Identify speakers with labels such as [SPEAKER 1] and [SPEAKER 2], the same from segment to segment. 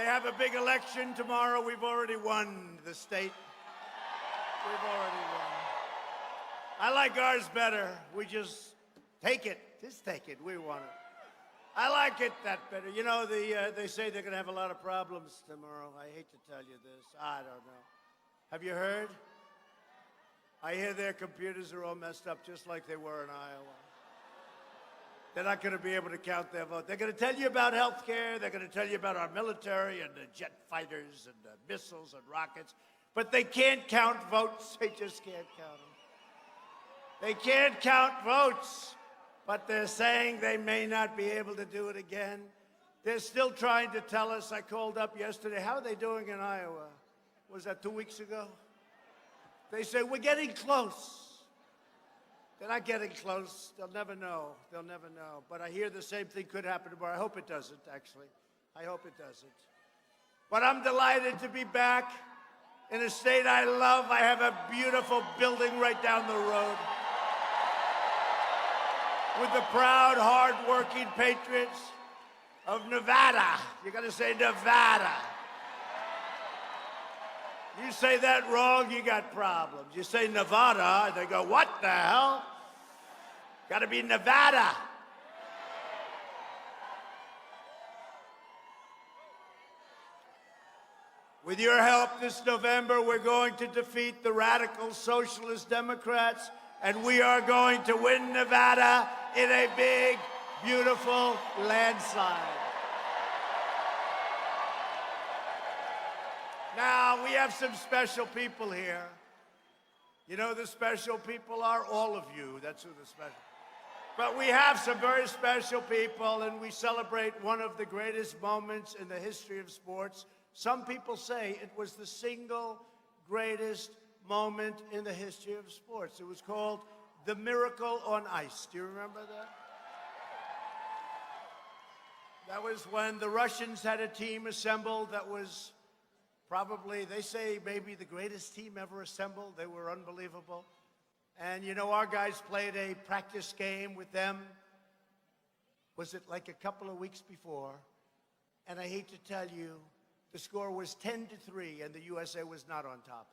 [SPEAKER 1] They have a big election tomorrow. We've already won the state. We've already won. I like ours better. We just take it. Just take it. We want it. I like it that better. You know, they say they're going to have a lot of problems tomorrow. I hate to tell you this. I don't know. Have you heard? I hear their computers are all messed up just like they were in Iowa. They're not going to be able to count their vote. They're going to tell you about health care. They're going to tell you about our military and the jet fighters and the missiles and rockets. But they can't count votes. They just can't count them. They can't count votes. But they're saying they may not be able to do it again. They're still trying to tell us. I called up yesterday. How are they doing in Iowa? Was that 2 weeks ago? They say, we're getting close. They're not getting close. They'll never know. They'll never know. But I hear the same thing could happen tomorrow. I hope it doesn't, actually. I hope it doesn't. But I'm delighted to be back in a state I love. I have a beautiful building right down the road with the proud, hard-working patriots of Nevada. You got to say Nevada. You say that wrong, you got problems. You say Nevada, they go, what the hell? Got to be Nevada. With your help this November, we're going to defeat the radical socialist Democrats, and we are going to win Nevada in a big, beautiful landslide. Now, we have some special people here. You know who the special people are? All of you. That's who the special. But we have some very special people, and we celebrate one of the greatest moments in the history of sports. Some people say it was the single greatest moment in the history of sports. It was called the Miracle on Ice. Do you remember that? That was when the Russians had a team assembled that was probably, they say, maybe the greatest team ever assembled. They were unbelievable. And, you know, our guys played a practice game with them. Was it like a couple of weeks before? And I hate to tell you, the score was 10-3, and the USA was not on top.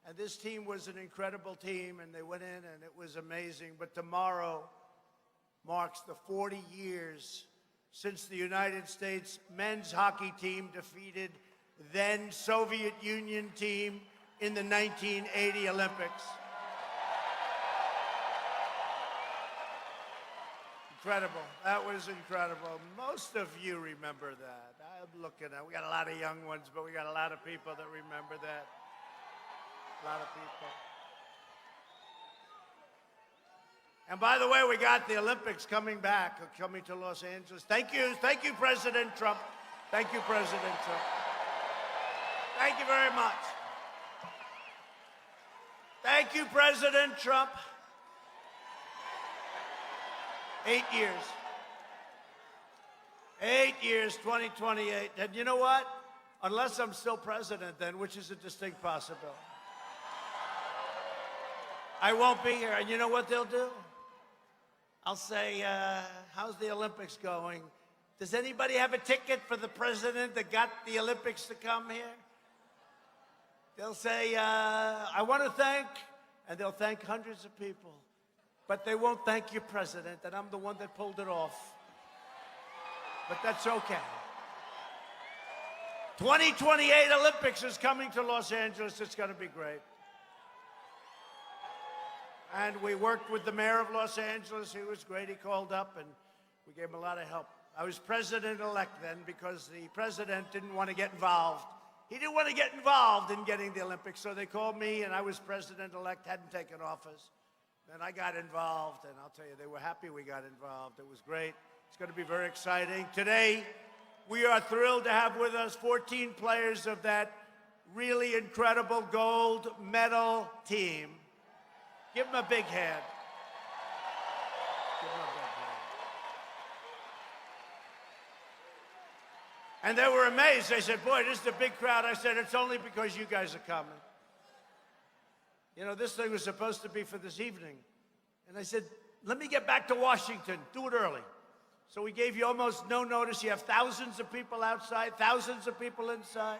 [SPEAKER 1] And this team was an incredible team, and they went in, and it was amazing. But tomorrow marks the 40 years since the United States men's hockey team defeated then Soviet Union team in the 1980 Olympics. Incredible. That was incredible. Most of you remember that. I'm looking at, we got a lot of young ones, but we got a lot of people that remember that. A lot of people. And by the way, we got the Olympics coming back, coming to Los Angeles. Thank you, President Trump. Thank you, President Trump. Thank you very much. Thank you, President Trump. 8 years. 8 years, 2028. And you know what? Unless I'm still president then, which is a distinct possibility, I won't be here. And you know what they'll do? I'll say, how's the Olympics going? Does anybody have a ticket for the president that got the Olympics to come here? They'll say, I want to thank, and they'll thank hundreds of people. But they won't thank your president, and I'm the one that pulled it off. But that's okay. 2028 Olympics is coming to Los Angeles. It's going to be great. And we worked with the mayor of Los Angeles. He was great. He called up, and we gave him a lot of help. I was president-elect then because the president didn't want to get involved. He didn't want to get involved in getting the Olympics, so they called me, and I was president-elect, hadn't taken office. Then I got involved, and I'll tell you, they were happy we got involved. It was great. It's going to be very exciting. Today, we are thrilled to have with us 14 players of that really incredible gold medal team. Give them a big hand. Give them a big hand. And they were amazed. They said, boy, this is a big crowd. I said, it's only because you guys are coming. You know, this thing was supposed to be for this evening. And I said, let me get back to Washington. Do it early. So we gave you almost no notice. You have thousands of people outside, thousands of people inside.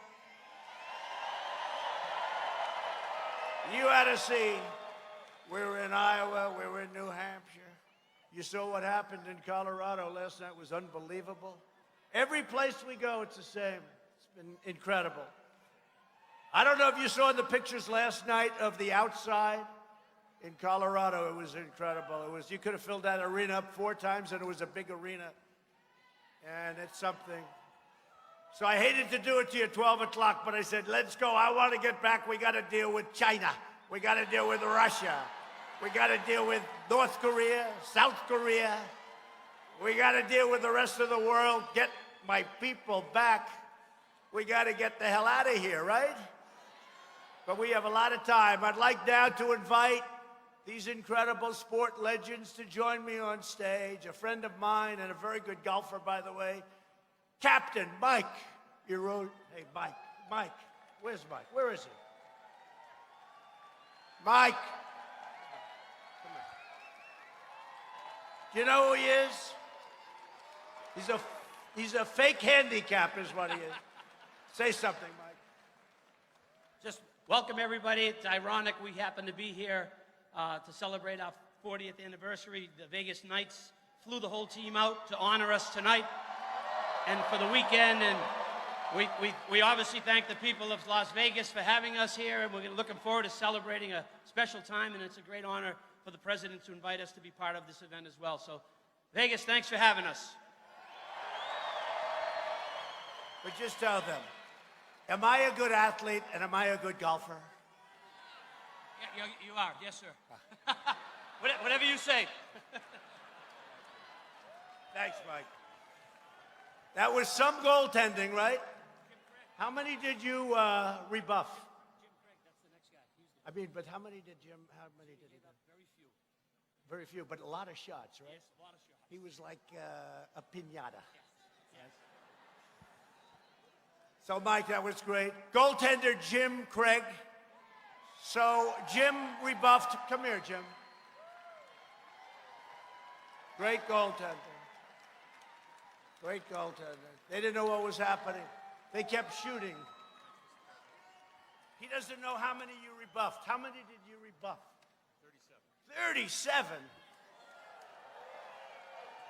[SPEAKER 1] You had to see. We were in Iowa, we were in New Hampshire. You saw what happened in Colorado last night. It was unbelievable. Every place we go, it's the same. It's been incredible. I don't know if you saw the pictures last night of the outside in Colorado. It was incredible. You could have filled that arena up 4 times, and it was a big arena. And it's something. So I hated to do it to you at 12 o'clock, but I said, let's go. I want to get back. We got to deal with China. We got to deal with Russia. We got to deal with North Korea, South Korea. We got to deal with the rest of the world. Get my people back. We got to get the hell out of here, right? But we have a lot of time. I'd like now to invite these incredible sport legends to join me on stage. A friend of mine and a very good golfer, by the way, Captain Mike. Hey, Mike. Where's Mike? Where is he? Mike. Come here. Do you know who he is? He's a fake handicap is what he is. Say something, Mike.
[SPEAKER 2] Just welcome everybody. It's ironic we happen to be here to celebrate our 40th anniversary. The Vegas Knights flew the whole team out to honor us tonight and for the weekend. And we obviously thank the people of Las Vegas for having us here. And we're looking forward to celebrating a special time. And it's a great honor for the president to invite us to be part of this event as well. So Vegas, thanks for having us.
[SPEAKER 1] But just tell them, am I a good athlete and am I a good golfer?
[SPEAKER 2] Yeah, you are, yes, sir. Whatever you say.
[SPEAKER 1] Thanks, Mike. That was some goaltending, right? How many did you rebuff?
[SPEAKER 2] Jim Craig, that's the next guy.
[SPEAKER 1] I mean, but how many did he do?
[SPEAKER 2] Very few.
[SPEAKER 1] Very few, but a lot of shots, right?
[SPEAKER 2] Yes, a lot of shots.
[SPEAKER 1] He was like a piñata.
[SPEAKER 2] Yes.
[SPEAKER 1] So, Mike, that was great. Goaltender Jim Craig. So, Jim rebuffed. Come here, Jim. Great goaltender. Great goaltender. They didn't know what was happening. They kept shooting. He doesn't know how many you rebuffed. How many did you rebuff? 37. 37?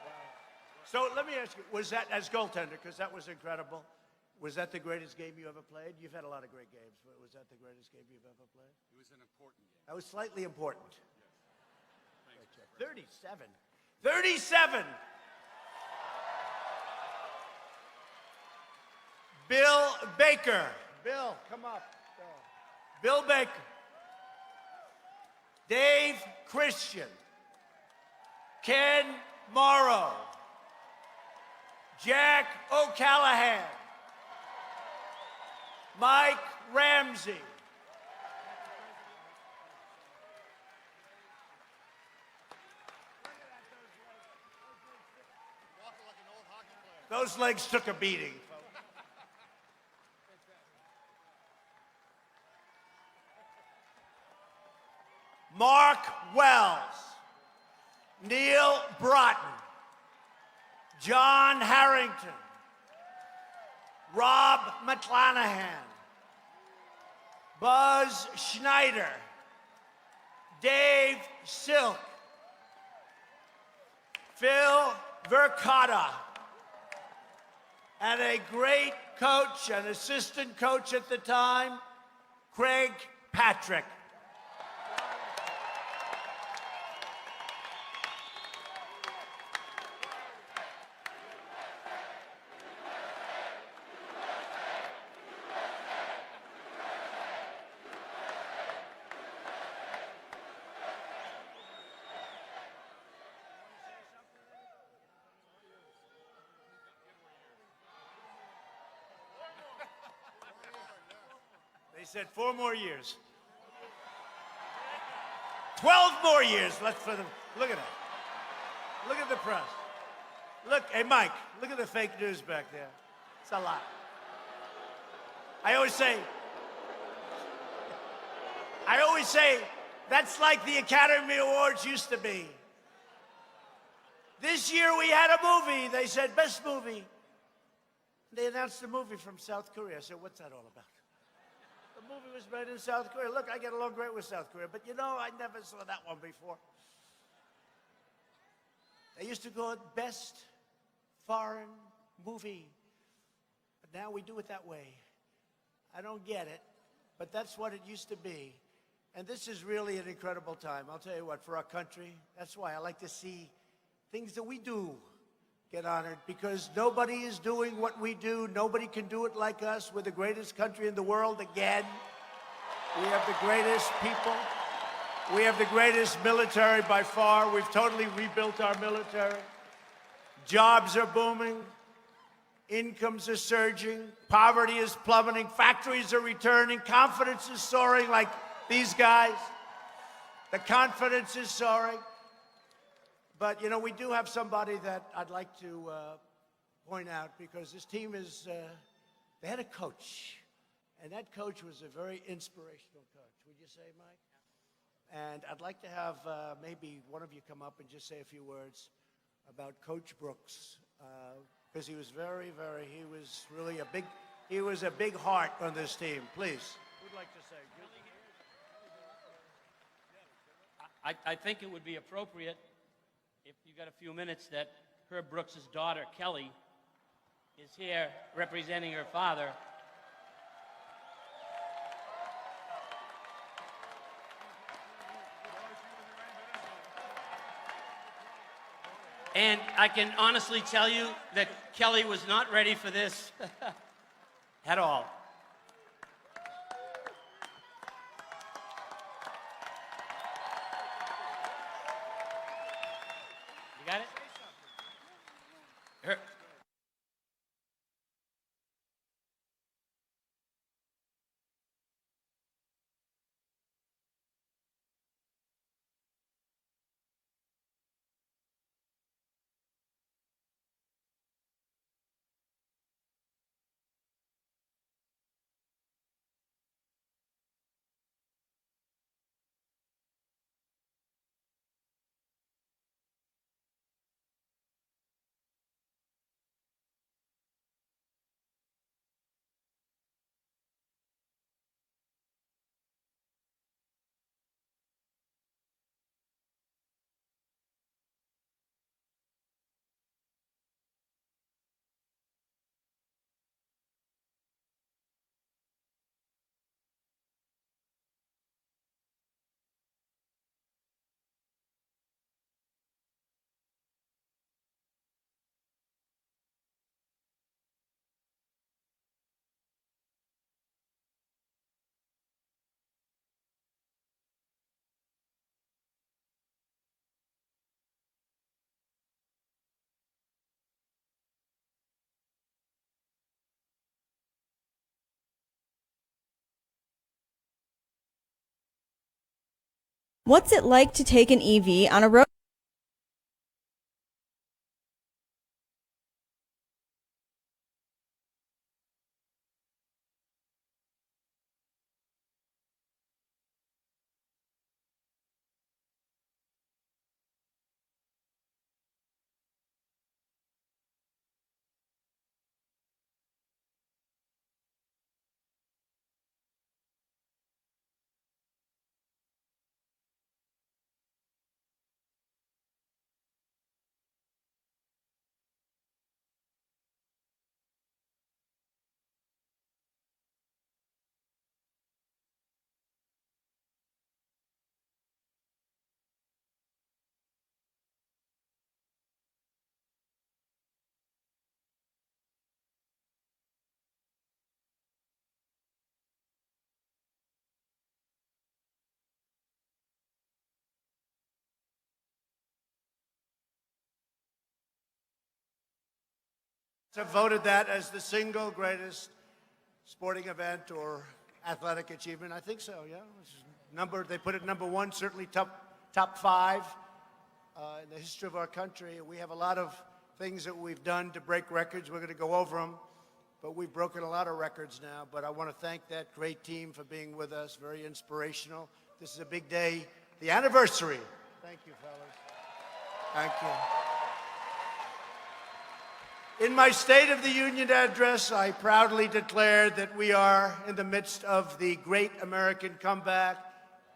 [SPEAKER 1] Wow. So let me ask you, was that, as goaltender, because that was incredible, was that the greatest game you ever played? You've had a lot of great games, but was that the greatest game you've ever played?
[SPEAKER 3] It was an important game.
[SPEAKER 1] That was slightly important.
[SPEAKER 3] Yes. Thanks,
[SPEAKER 1] 37. 37! Bill Baker. Bill, come up. Bill Baker. Dave Christian. Ken Morrow. Jack O'Callahan. Mike Ramsey. Those legs took a beating. Mark Wells, Neil Broughton, John Harrington, Rob McClanahan, Buzz Schneider, Dave Silk, Phil Vercotta, and a great coach and assistant coach at the time, Craig Patrick. They said 4 more years. 12 more years left for them. Look at that. Look at the press. Look, hey, Mike, look at the fake news back there. It's a lot. I always say, that's like the Academy Awards used to be. This year we had a movie. They said, best movie. They announced a movie from South Korea. I said, what's that all about? The movie was made in South Korea. Look, I get along great with South Korea, but you know, I never saw that one before. They used to go best foreign movie, but now we do it that way. I don't get it, but that's what it used to be. And this is really an incredible time. I'll tell you what, for our country, that's why I like to see things that we do get honored, because nobody is doing what we do. Nobody can do it like us. We're the greatest country in the world again. We have the greatest people. We have the greatest military by far. We've totally rebuilt our military. Jobs are booming. Incomes are surging. Poverty is plummeting. Factories are returning. Confidence is soaring like these guys. The confidence is soaring. But, you know, we do have somebody that I'd like to point out, because this team is, they had a coach. And that coach was a very inspirational coach. Would you say, Mike? And I'd like to have maybe one of you come up and just say a few words about Coach Brooks, because he was he was really he was a big heart on this team. Please. Who'd like to say?
[SPEAKER 2] I think it would be appropriate, if you got a few minutes, that Herb Brooks' daughter, Kelly, is here representing her father. And I can honestly tell you that Kelly was not ready for this at all. You got it? Her-
[SPEAKER 4] What's it like to take an EV on a road?
[SPEAKER 1] Have voted that as the single greatest sporting event or athletic achievement. I think so, yeah. They put it number one, certainly top five in the history of our country. We have a lot of things that we've done to break records. We're going to go over them, but we've broken a lot of records now. But I want to thank that great team for being with us. Very inspirational. This is a big day, the anniversary. Thank you, fellas. Thank you. In my State of the Union address, I proudly declared that we are in the midst of the great American comeback,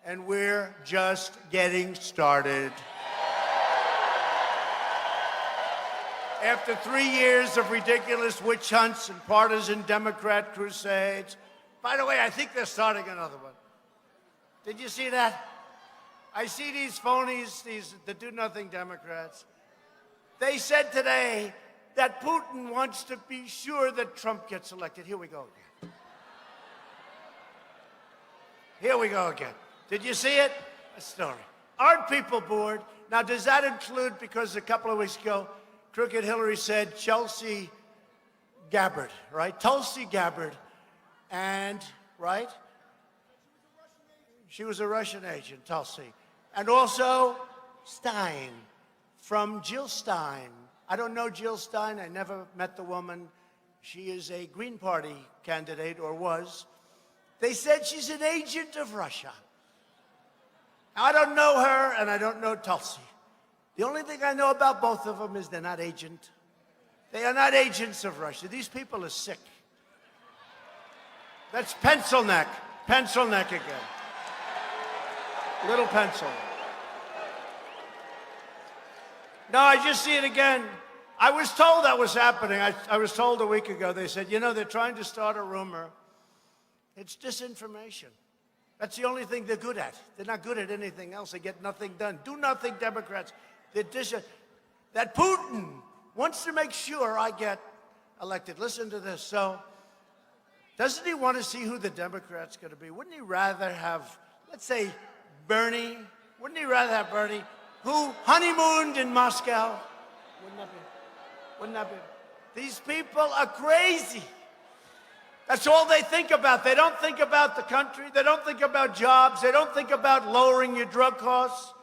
[SPEAKER 1] and we're just getting started. After 3 years of ridiculous witch hunts and partisan Democrat crusades, by the way, I think they're starting another one. Did you see that? I see these phonies, the do-nothing Democrats. They said today that Putin wants to be sure that Trump gets elected. Here we go again. Here we go again. Did you see it? A story. Aren't people bored? Now, does that include, because a couple of weeks ago, Crooked Hillary said Chelsea Gabbard, right? Tulsi Gabbard, and, right? She was a Russian agent, Tulsi. And also Stein, from Jill Stein. I don't know Jill Stein. I never met the woman. She is a Green Party candidate, or was. They said she's an agent of Russia. I don't know her, and I don't know Tulsi. The only thing I know about both of them is they're not agent. They are not agents of Russia. These people are sick. That's pencil neck. Pencil neck again. Little pencil. No, I just see it again. I was told that was happening. I was told a week ago. They said, you know, they're trying to start a rumor. It's disinformation. That's the only thing they're good at. They're not good at anything else. They get nothing done. Do nothing, Democrats. That Putin wants to make sure I get elected. Listen to this. So, doesn't he want to see who the Democrat's going to be? Wouldn't he rather have, let's say, Bernie? Wouldn't he rather have Bernie, who honeymooned in Moscow? Wouldn't that be? Wouldn't that be? These people are crazy. That's all they think about. They don't think about the country. They don't think about jobs. They don't think about lowering your drug costs,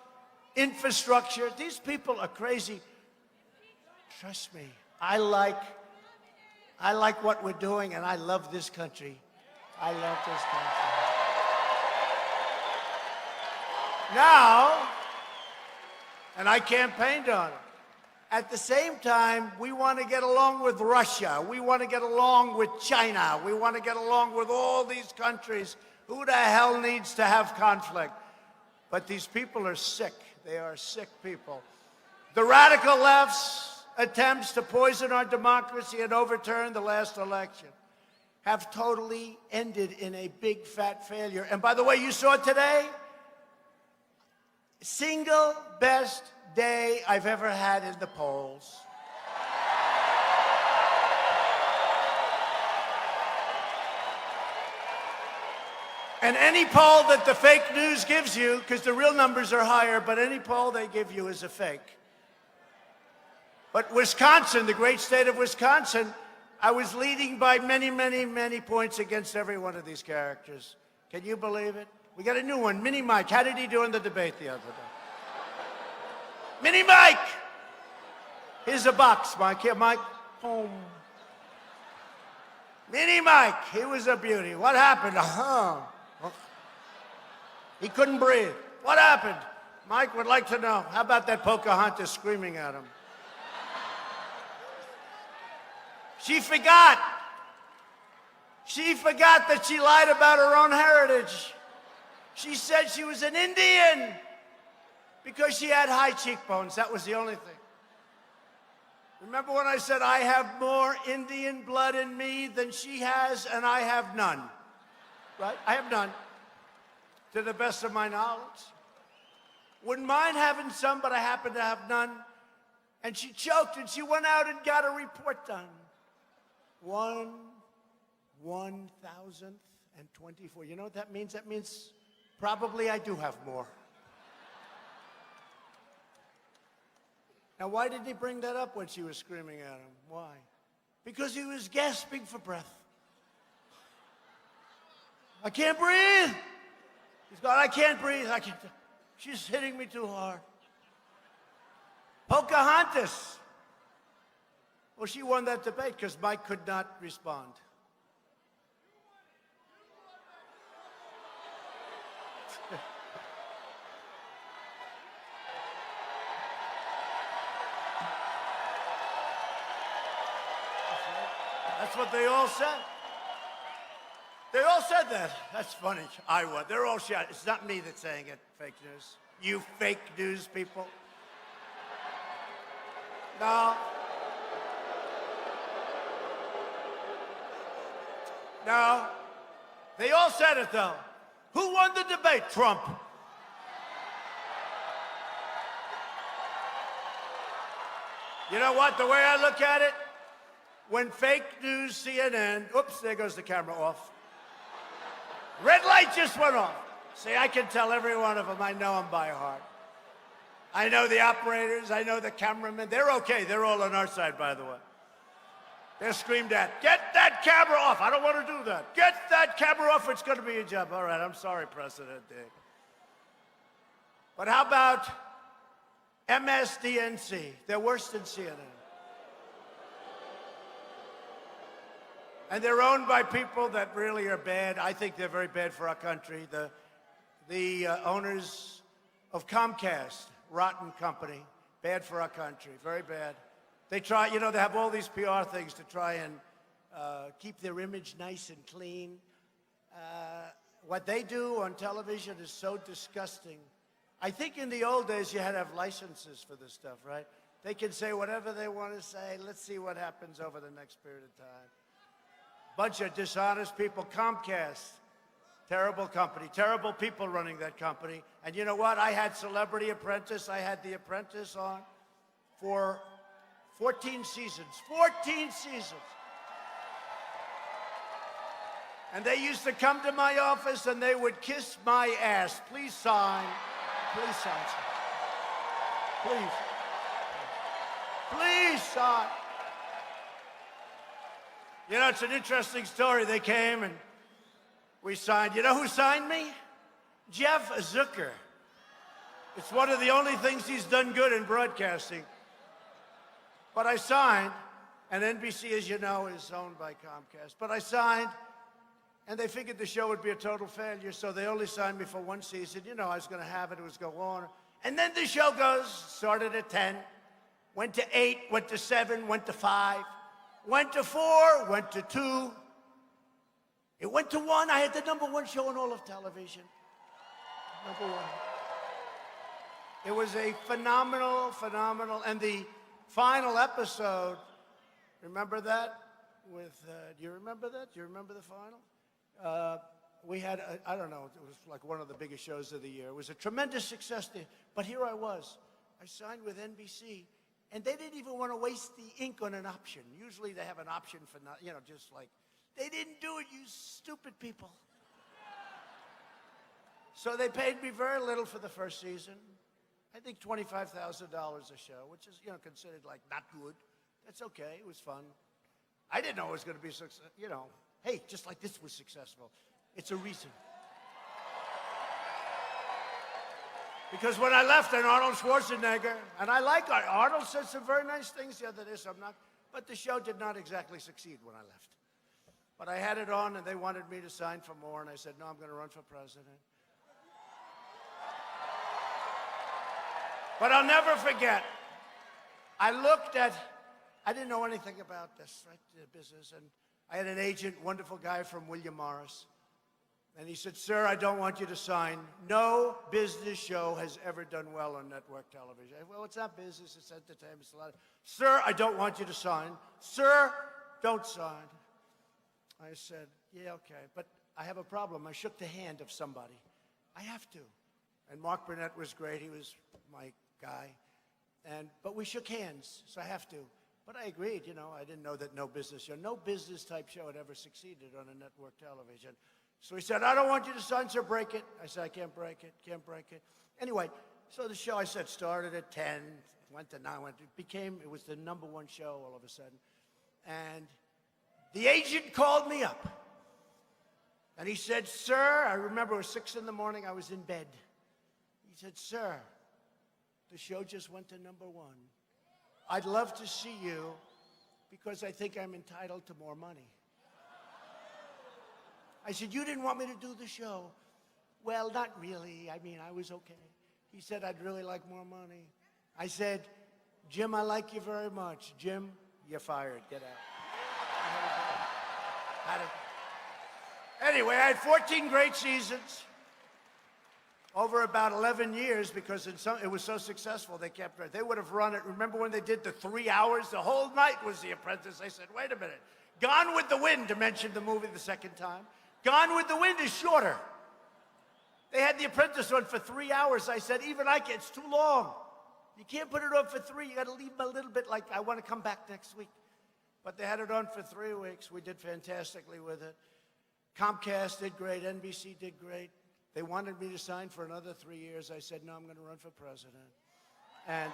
[SPEAKER 1] infrastructure. These people are crazy. Trust me, I like what we're doing, and I love this country. I love this country. Now, and I campaigned on it. At the same time, we want to get along with Russia. We want to get along with China. We want to get along with all these countries. Who the hell needs to have conflict? But these people are sick. They are sick people. The radical left's attempts to poison our democracy and overturn the last election have totally ended in a big fat failure. And by the way, you saw it today? Single best day I've ever had in the polls. And any poll that the fake news gives you, because the real numbers are higher, but any poll they give you is a fake. But Wisconsin, the great state of Wisconsin, I was leading by many, many, many points against every one of these characters. Can you believe it? We got a new one, Mini Mike. How did he do in the debate the other day? Mini Mike! Here's a box, Mike. Here, Mike. Home. Mini Mike, he was a beauty. What happened? He couldn't breathe. What happened? Mike would like to know. How about that Pocahontas screaming at him? She forgot. She forgot that she lied about her own heritage. She said she was an Indian because she had high cheekbones. That was the only thing. Remember when I said I have more Indian blood in me than she has, and I have none? Right? I have none, to the best of my knowledge. Wouldn't mind having some, but I happen to have none. And she choked, and she went out and got a report done. 1,024. You know what that means? That means probably I do have more. Now, why did he bring that up when she was screaming at him? Why? Because he was gasping for breath. I can't breathe. He's going, I can't breathe. I can't. She's hitting me too hard. Pocahontas. Well, she won that debate because Mike could not respond. That's what they all said. They all said that. That's funny. They're all shot. It's not me that's saying it, fake news. You fake news people. No. No. They all said it, though. Who won the debate? Trump. You know what? The way I look at it, when fake news CNN, oops, there goes the camera off. Red light just went off. See, I can tell every one of them. I know them by heart. I know the operators. I know the cameramen. They're okay. They're all on our side, by the way. They're screamed at, get that camera off. I don't want to do that. Get that camera off. It's going to be a job. All right, I'm sorry, President Dick. But how about MSDNC? They're worse than CNN. And they're owned by people that really are bad. I think they're very bad for our country. The owners of Comcast, rotten company, bad for our country, very bad. They try, you know, they have all these PR things to try and keep their image nice and clean. What they do on television is so disgusting. I think in the old days you had to have licenses for this stuff, right? They can say whatever they want to say. Let's see what happens over the next period of time. Bunch of dishonest people. Comcast, terrible company, terrible people running that company. And you know what? I had Celebrity Apprentice. I had The Apprentice on for 14 seasons. 14 seasons. And they used to come to my office and they would kiss my ass. Please sign. Please sign. Please. Please sign. You know, it's an interesting story. They came and we signed. You know who signed me? Jeff Zucker. It's one of the only things he's done good in broadcasting. But I signed, and NBC, as you know, is owned by Comcast. But I signed, and they figured the show would be a total failure, so they only signed me for one season. You know, I was going to have it. It was going to go on. And then the show started at 10, went to 8, went to 7, went to 5. Went to 4, went to 2. It went to 1. I had the #1 show on all of television. #1. It was a phenomenal, and the final episode, remember that? Do you remember that? Do you remember the final? We had, I don't know, it was like one of the biggest shows of the year. It was a tremendous success there. But here I was. I signed with NBC. And they didn't even want to waste the ink on an option. Usually they have an option for, you know, just like, they didn't do it, you stupid people. So they paid me very little for the first season. I think $25,000 a show, which is, you know, considered like not good. That's okay, it was fun. I didn't know it was going to be successful, you know. Hey, just like this was successful. It's a reason. Because when I left, and Arnold Schwarzenegger, and I like Arnold said some very nice things the other day, so I'm not, but the show did not exactly succeed when I left. But I had it on, and they wanted me to sign for more, and I said, no, I'm going to run for president. But I'll never forget, I didn't know anything about this, right, the business, and I had an agent, wonderful guy from William Morris. And he said, sir, I don't want you to sign. No business show has ever done well on network television. Well, it's not business, it's entertainment, it's a lot of... Sir, I don't want you to sign. Sir, don't sign. I said, yeah, okay, but I have a problem. I shook the hand of somebody. I have to. And Mark Burnett was great. He was my guy. But we shook hands, so I have to. But I agreed, you know, I didn't know that no business type show had ever succeeded on a network television. So he said, I don't want you to sign, sir, break it. I said, I can't break it, can't break it. Anyway, so the show, I said, started at 10, went to 9, it was the #1 show all of a sudden. And the agent called me up. And he said, sir, I remember it was 6 in the morning, I was in bed. He said, sir, the show just went to #1. I'd love to see you because I think I'm entitled to more money. I said, you didn't want me to do the show. Well, not really. I mean, I was okay. He said, I'd really like more money. I said, Jim, I like you very much. Jim, you're fired. Get out. Had it. Anyway, I had 14 great seasons over about 11 years because it was so successful. They kept it. They would have run it. Remember when they did the 3 hours? The whole night was The Apprentice. They said, wait a minute. Gone with the Wind, to mention the movie the second time. Gone with the Wind is shorter. They had The Apprentice on for 3 hours. I said, even I can't. It's too long. You can't put it on for 3. You got to leave them a little bit like, I want to come back next week. But they had it on for 3 weeks. We did fantastically with it. Comcast did great. NBC did great. They wanted me to sign for another 3 years. I said, no, I'm going to run for president. And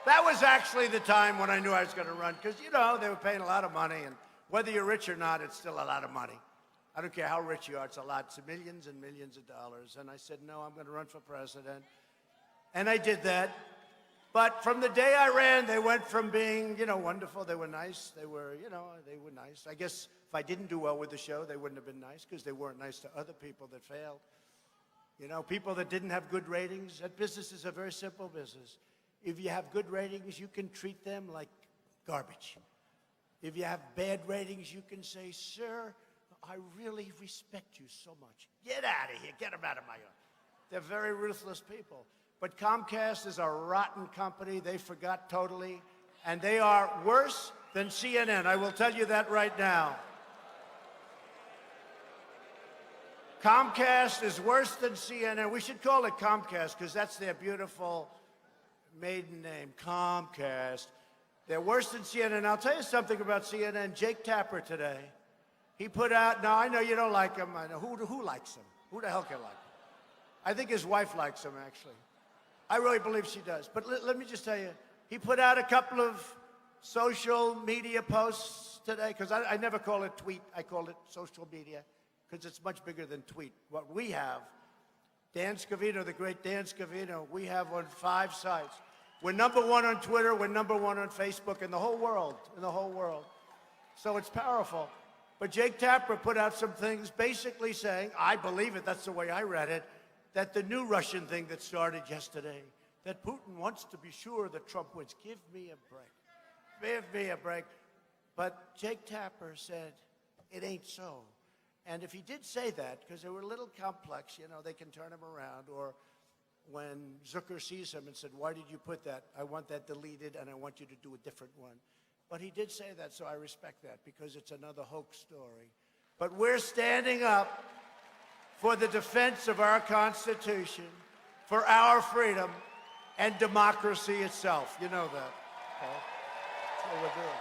[SPEAKER 1] that was actually the time when I knew I was going to run, because, you know, they were paying a lot of money, and whether you're rich or not, it's still a lot of money. I don't care how rich you are, it's a lot. It's millions and millions of dollars. And I said, no, I'm going to run for president. And I did that. But from the day I ran, they went from being, you know, wonderful. They were nice. They were, you know, they were nice. I guess if I didn't do well with the show, they wouldn't have been nice because they weren't nice to other people that failed. You know, people that didn't have good ratings. That business is a very simple business. If you have good ratings, you can treat them like garbage. If you have bad ratings, you can say, sir, I really respect you so much. Get out of here. Get them out of my yard. They're very ruthless people. But Comcast is a rotten company. They forgot totally. And they are worse than CNN. I will tell you that right now. Comcast is worse than CNN. We should call it Comcast because that's their beautiful maiden name, Comcast. They're worse than CNN. I'll tell you something about CNN. Jake Tapper today, he put out, now I know you don't like him. I know, who likes him? Who the hell can like him? I think his wife likes him, actually. I really believe she does. But let me just tell you, he put out a couple of social media posts today, because I never call it tweet, I call it social media, because it's much bigger than tweet. What we have, Dan Scavino, the great Dan Scavino, we have on 5 sites. We're #1 on Twitter, we're #1 on Facebook, in the whole world, So it's powerful. But Jake Tapper put out some things basically saying, I believe it, that's the way I read it, that the new Russian thing that started yesterday, that Putin wants to be sure that Trump wins. Give me a break. Give me a break. But Jake Tapper said, it ain't so. And if he did say that, because they were a little complex, you know, they can turn him around, or when Zucker sees him and said, why did you put that? I want that deleted, and I want you to do a different one. But he did say that, so I respect that, because it's another hoax story. But we're standing up for the defense of our Constitution, for our freedom, and democracy itself. You know that. Okay? That's what we're doing.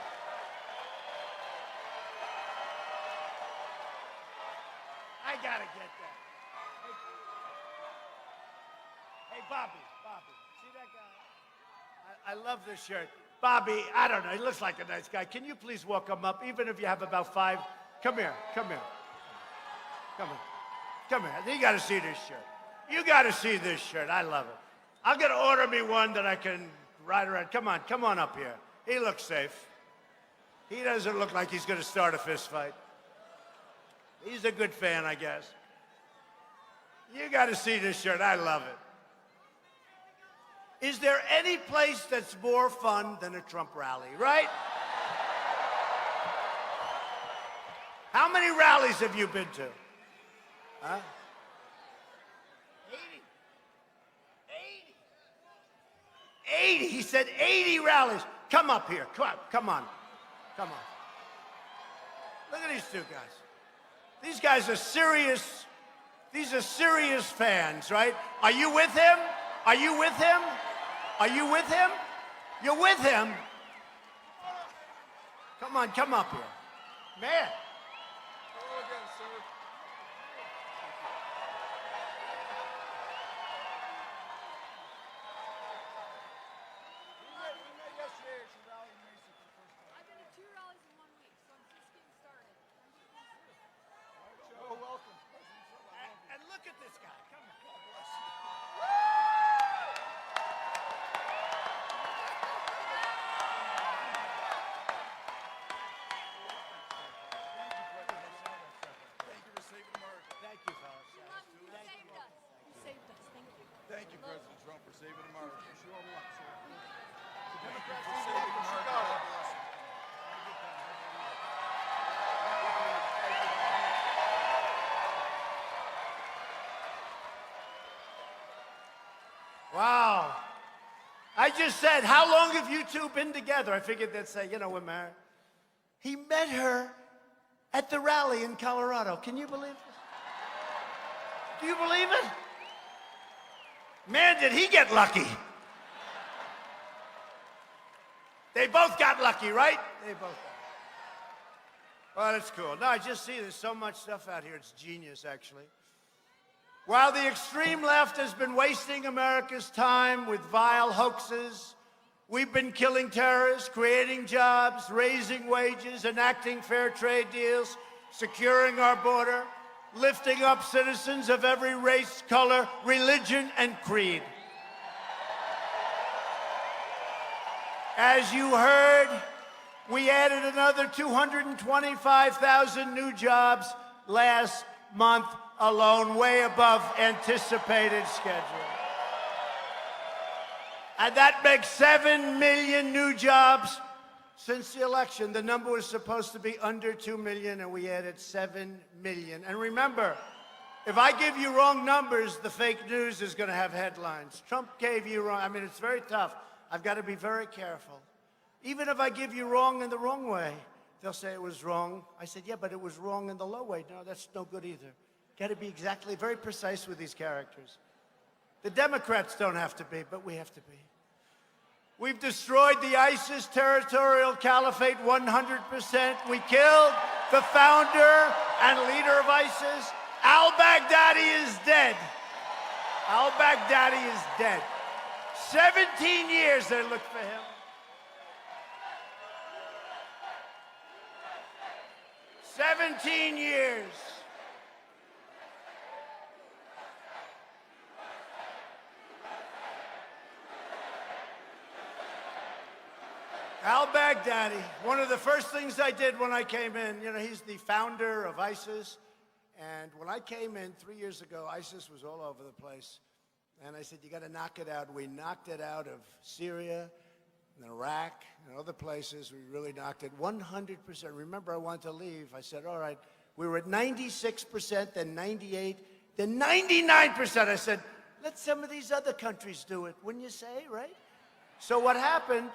[SPEAKER 1] I gotta get that. Hey, Bobby, see that guy? I love this shirt. Bobby, I don't know, he looks like a nice guy. Can you please walk him up, even if you have about 5? Come here. Come here. You got to see this shirt. You got to see this shirt. I love it. I'm going to order me one that I can ride around. Come on up here. He looks safe. He doesn't look like he's going to start a fist fight. He's a good fan, I guess. You got to see this shirt. I love it. Is there any place that's more fun than a Trump rally, right? How many rallies have you been to? Huh? 80. He said 80 rallies. Come up here. Come on. Look at these 2 guys. These guys are serious. These are serious fans, right? Are you with him? Are you with him? Are you with him? You're with him. Come on, come up here. Man.
[SPEAKER 3] Thank you, President Trump, for saving America. Wish you all luck, sir. The Democrats for saving America. God bless you.
[SPEAKER 1] I just said, how long have you two been together? I figured they'd say, you know, we're married. He met her at the rally in Colorado. Can you believe this? Do you believe it? Man, did he get lucky. They both got lucky, right? They both got. Well, that's cool. No, I just see there's so much stuff out here. It's genius, actually. While the extreme left has been wasting America's time with vile hoaxes, we've been killing terrorists, creating jobs, raising wages, enacting fair trade deals, securing our border, lifting up citizens of every race, color, religion, and creed. As you heard, we added another 225,000 new jobs last month alone, way above anticipated schedule. And that makes 7 million new jobs since the election. The number was supposed to be under 2 million, and we added 7 million. And remember, if I give you wrong numbers, the fake news is going to have headlines. Trump gave you wrong. I mean, it's very tough. I've got to be very careful. Even if I give you wrong in the wrong way, they'll say it was wrong. I said, yeah, but it was wrong in the low way. No, that's no good either. Got to be exactly, very precise with these characters. The Democrats don't have to be, but we have to be. We've destroyed the ISIS territorial caliphate 100%. We killed the founder and leader of ISIS. Al-Baghdadi is dead. Al-Baghdadi is dead. 17 years they looked for him. 17 years. Al-Baghdadi, one of the first things I did when I came in, you know, he's the founder of ISIS. And when I came in 3 years ago, ISIS was all over the place. And I said, you got to knock it out. We knocked it out of Syria and Iraq and other places. We really knocked it 100%. Remember, I wanted to leave. I said, all right, we were at 96%, then 98%, then 99%. I said, let some of these other countries do it, wouldn't you say, right? So what happened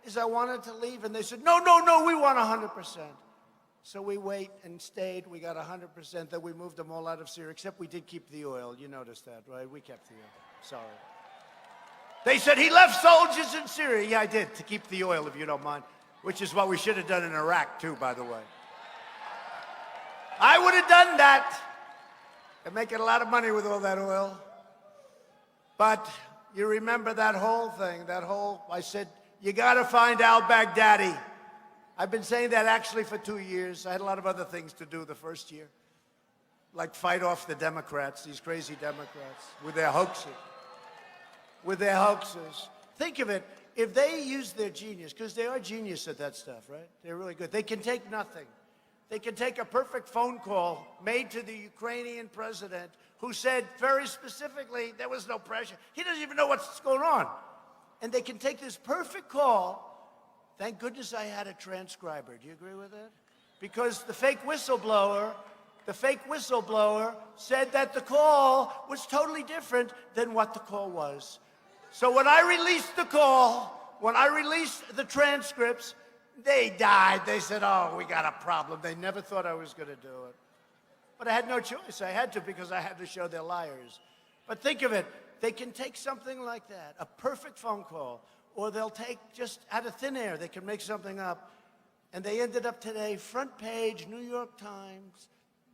[SPEAKER 1] is I wanted to leave, and they said, no, no, no, we want 100%. So we wait and stayed. We got 100%. Then we moved them all out of Syria, except we did keep the oil. You noticed that, right? We kept the oil. Sorry. They said he left soldiers in Syria. Yeah, I did, to keep the oil, if you don't mind, which is what we should have done in Iraq, too, by the way. I would have done that. They're making a lot of money with all that oil. But you remember that whole thing, I said, you got to find al-Baghdadi. I've been saying that actually for 2 years. I had a lot of other things to do the first year, like fight off the Democrats, these crazy Democrats, with their hoaxes. Think of it, if they use their genius, because they are genius at that stuff, right? They're really good. They can take nothing. They can take a perfect phone call made to the Ukrainian president who said very specifically there was no pressure. He doesn't even know what's going on. And they can take this perfect call. Thank goodness I had a transcriber. Do you agree with that? Because the fake whistleblower said that the call was totally different than what the call was. So when I released the call, when I released the transcripts, they died. They said, oh, we got a problem. They never thought I was going to do it. But I had no choice. I had to, because I had to show they're liars. But think of it. They can take something like that, a perfect phone call, or they'll take just out of thin air, they can make something up. And they ended up today, front page, New York Times.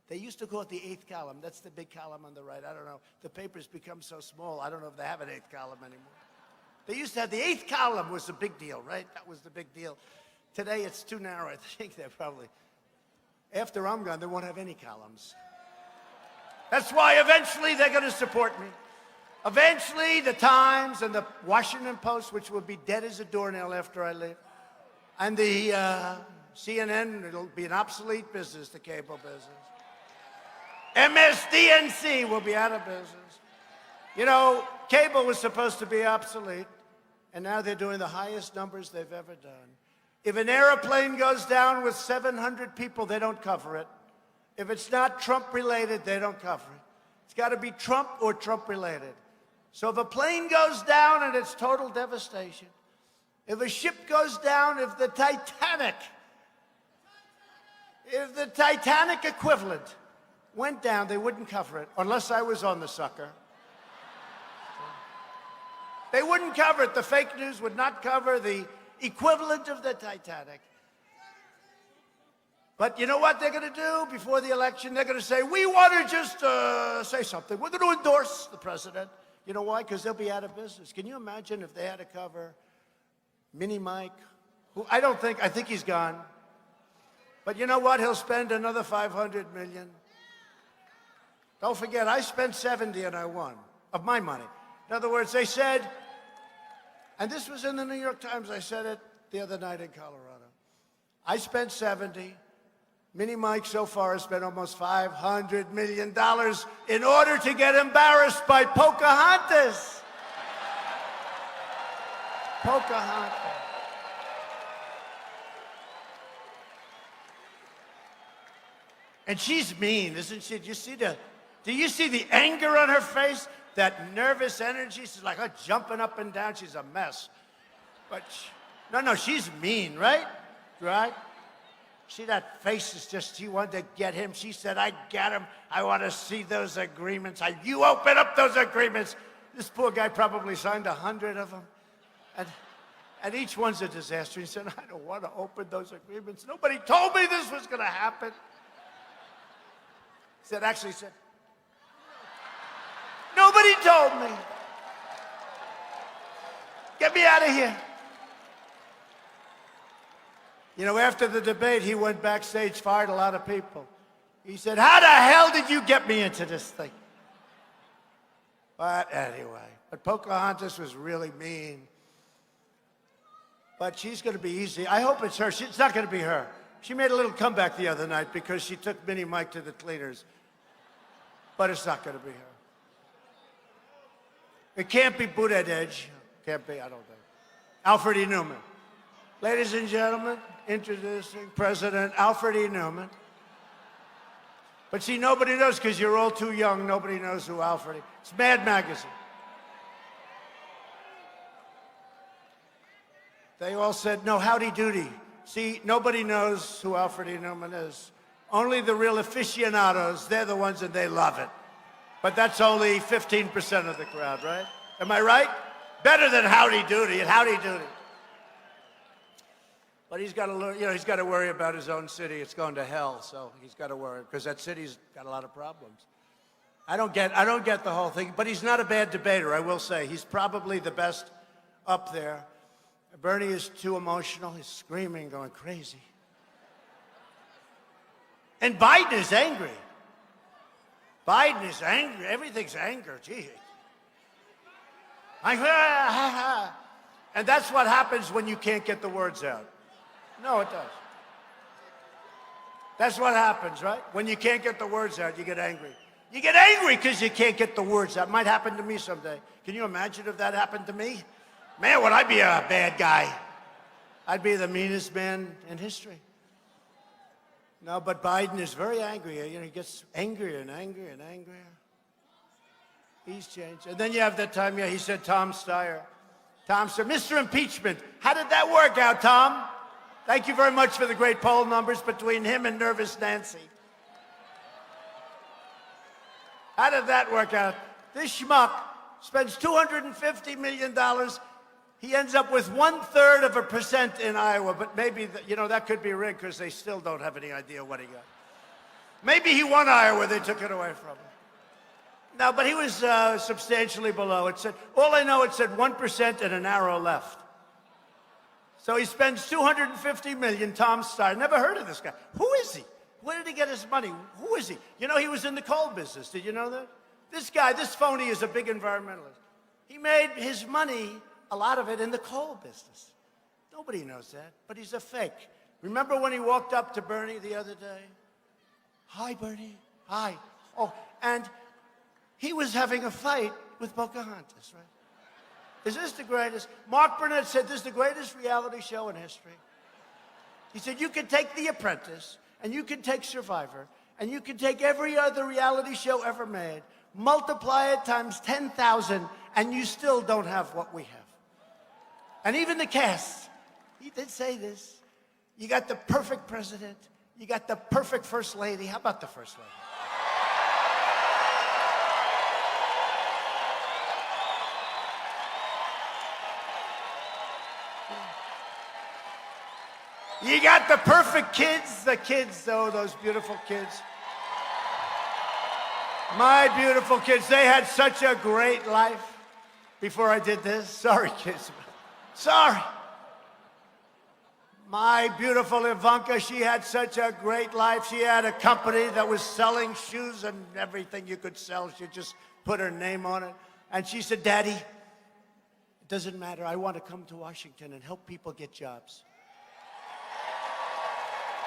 [SPEAKER 1] They used to call it the 8th column. That's the big column on the right. I don't know. The paper's become so small, I don't know if they have an 8th column anymore. They used to have the 8th column was the big deal, right? That was the big deal. Today it's too narrow. I think they're probably, after I'm gone, they won't have any columns. That's why eventually they're going to support me. Eventually, the Times and the Washington Post, which will be dead as a doornail after I leave, and the CNN, it'll be an obsolete business, the cable business. MSDNC will be out of business. You know, cable was supposed to be obsolete, and now they're doing the highest numbers they've ever done. If an airplane goes down with 700 people, they don't cover it. If it's not Trump-related, they don't cover it. It's got to be Trump or Trump-related. So if a plane goes down and it's total devastation, if a ship goes down, if the Titanic equivalent went down, they wouldn't cover it unless I was on the sucker. They wouldn't cover it. The fake news would not cover the equivalent of the Titanic. But you know what they're going to do before the election? They're going to say, we want to just say something. We're going to endorse the president. You know why? Because they'll be out of business. Can you imagine if they had to cover Mini Mike? Who I think he's gone. But you know what? He'll spend another $500 million. Don't forget, I spent 70 and I won of my money. In other words, they said, and this was in the New York Times, I said it the other night in Colorado. I spent 70. Mini Mike so far has spent almost $500 million in order to get embarrassed by Pocahontas. Pocahontas. And she's mean, isn't she? Do you see the anger on her face? That nervous energy? She's like jumping up and down. She's a mess. But no, she's mean, right? Right? See, that face is just, she wanted to get him. She said, I got him. I want to see those agreements. You open up those agreements. This poor guy probably signed 100 of them. And each one's a disaster. He said, I don't want to open those agreements. Nobody told me this was going to happen. He said, nobody told me. Get me out of here. You know, after the debate, he went backstage, fired a lot of people. He said, how the hell did you get me into this thing? But anyway, Pocahontas was really mean. But she's going to be easy. I hope it's her. It's not going to be her. She made a little comeback the other night because she took Mini Mike to the cleaners. But it's not going to be her. It can't be Buttigieg. Can't be, I don't think. Alfred E. Newman. Ladies and gentlemen, introducing President Alfred E. Newman. But see, nobody knows because you're all too young. Nobody knows who Alfred E. It's Mad Magazine. They all said, no, howdy doody. See, nobody knows who Alfred E. Newman is. Only the real aficionados, they're the ones and they love it. But that's only 15% of the crowd, right? Am I right? Better than howdy doody and howdy doody. But he's got to learn, he's got to worry about his own city. It's going to hell, so he's got to worry because that city's got a lot of problems. I don't get the whole thing, but he's not a bad debater, I will say. He's probably the best up there. Bernie is too emotional. He's screaming, going crazy. And Biden is angry. Biden is angry. Everything's anger. Gee. And that's what happens when you can't get the words out. No, it does. That's what happens, right? When you can't get the words out, you get angry. You get angry because you can't get the words out. It might happen to me someday. Can you imagine if that happened to me? Man, would I be a bad guy? I'd be the meanest man in history. No, but Biden is very angry. He gets angrier and angrier and angrier. He's changed. And then you have that time, he said Tom Steyer. Tom said, Mr. Impeachment, how did that work out, Tom? Thank you very much for the great poll numbers between him and Nervous Nancy. How did that work out? This schmuck spends $250 million. He ends up with 1/3% in Iowa, but maybe, that could be rigged because they still don't have any idea what he got. Maybe he won Iowa, they took it away from him. No, but he was substantially below. It said 1% and an arrow left. So he spends $250 million, Tom Steyer. Never heard of this guy. Who is he? Where did he get his money? Who is he? He was in the coal business. Did you know that? This guy, this phony is a big environmentalist. He made his money, a lot of it, in the coal business. Nobody knows that, but he's a fake. Remember when he walked up to Bernie the other day? Hi, Bernie. Hi. Oh, and he was having a fight with Pocahontas, right? Is this the greatest? Mark Burnett said this is the greatest reality show in history. He said you can take The Apprentice, and you can take Survivor, and you can take every other reality show ever made, multiply it times 10,000, and you still don't have what we have. And even the cast, he did say this. You got the perfect president. You got the perfect first lady. How about the first lady? You got the perfect kids. The kids, though, those beautiful kids. My beautiful kids, they had such a great life before I did this. Sorry, kids. Sorry. My beautiful Ivanka, she had such a great life. She had a company that was selling shoes and everything you could sell. She just put her name on it. And she said, Daddy, it doesn't matter. I want to come to Washington and help people get jobs.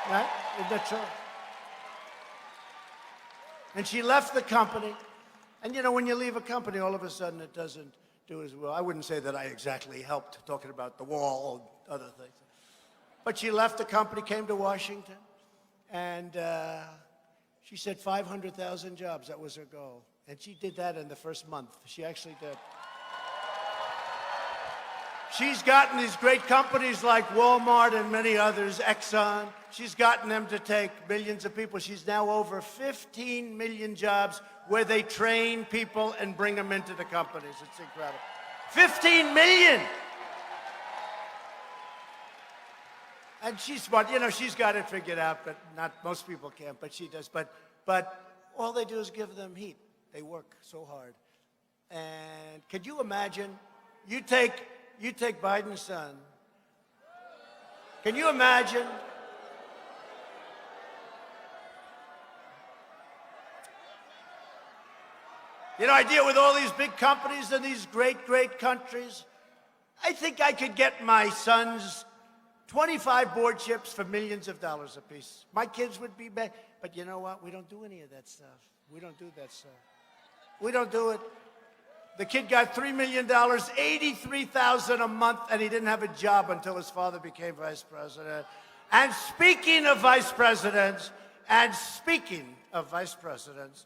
[SPEAKER 1] Right? Isn't that true? And she left the company. And you know, when you leave a company, all of a sudden it doesn't do as well. I wouldn't say that I exactly helped talking about the wall and other things. But she left the company, came to Washington, and she said 500,000 jobs. That was her goal. And she did that in the first month. She actually did. She's gotten these great companies like Walmart and many others, Exxon. She's gotten them to take millions of people. She's now over 15 million jobs where they train people and bring them into the companies. It's incredible. 15 million! And she's smart. You know, she's got it figured out, but not most people can't, but she does. But all they do is give them heat. They work so hard. And could you imagine, you take Biden's son. Can you imagine? You know, I deal with all these big companies and these great, great countries. I think I could get my sons 25 board ships for millions of dollars apiece. My kids would be bad. But you know what? We don't do any of that stuff. We don't do that stuff. We don't do it. The kid got $3 million, $83,000 a month, and he didn't have a job until his father became vice president. And speaking of vice presidents,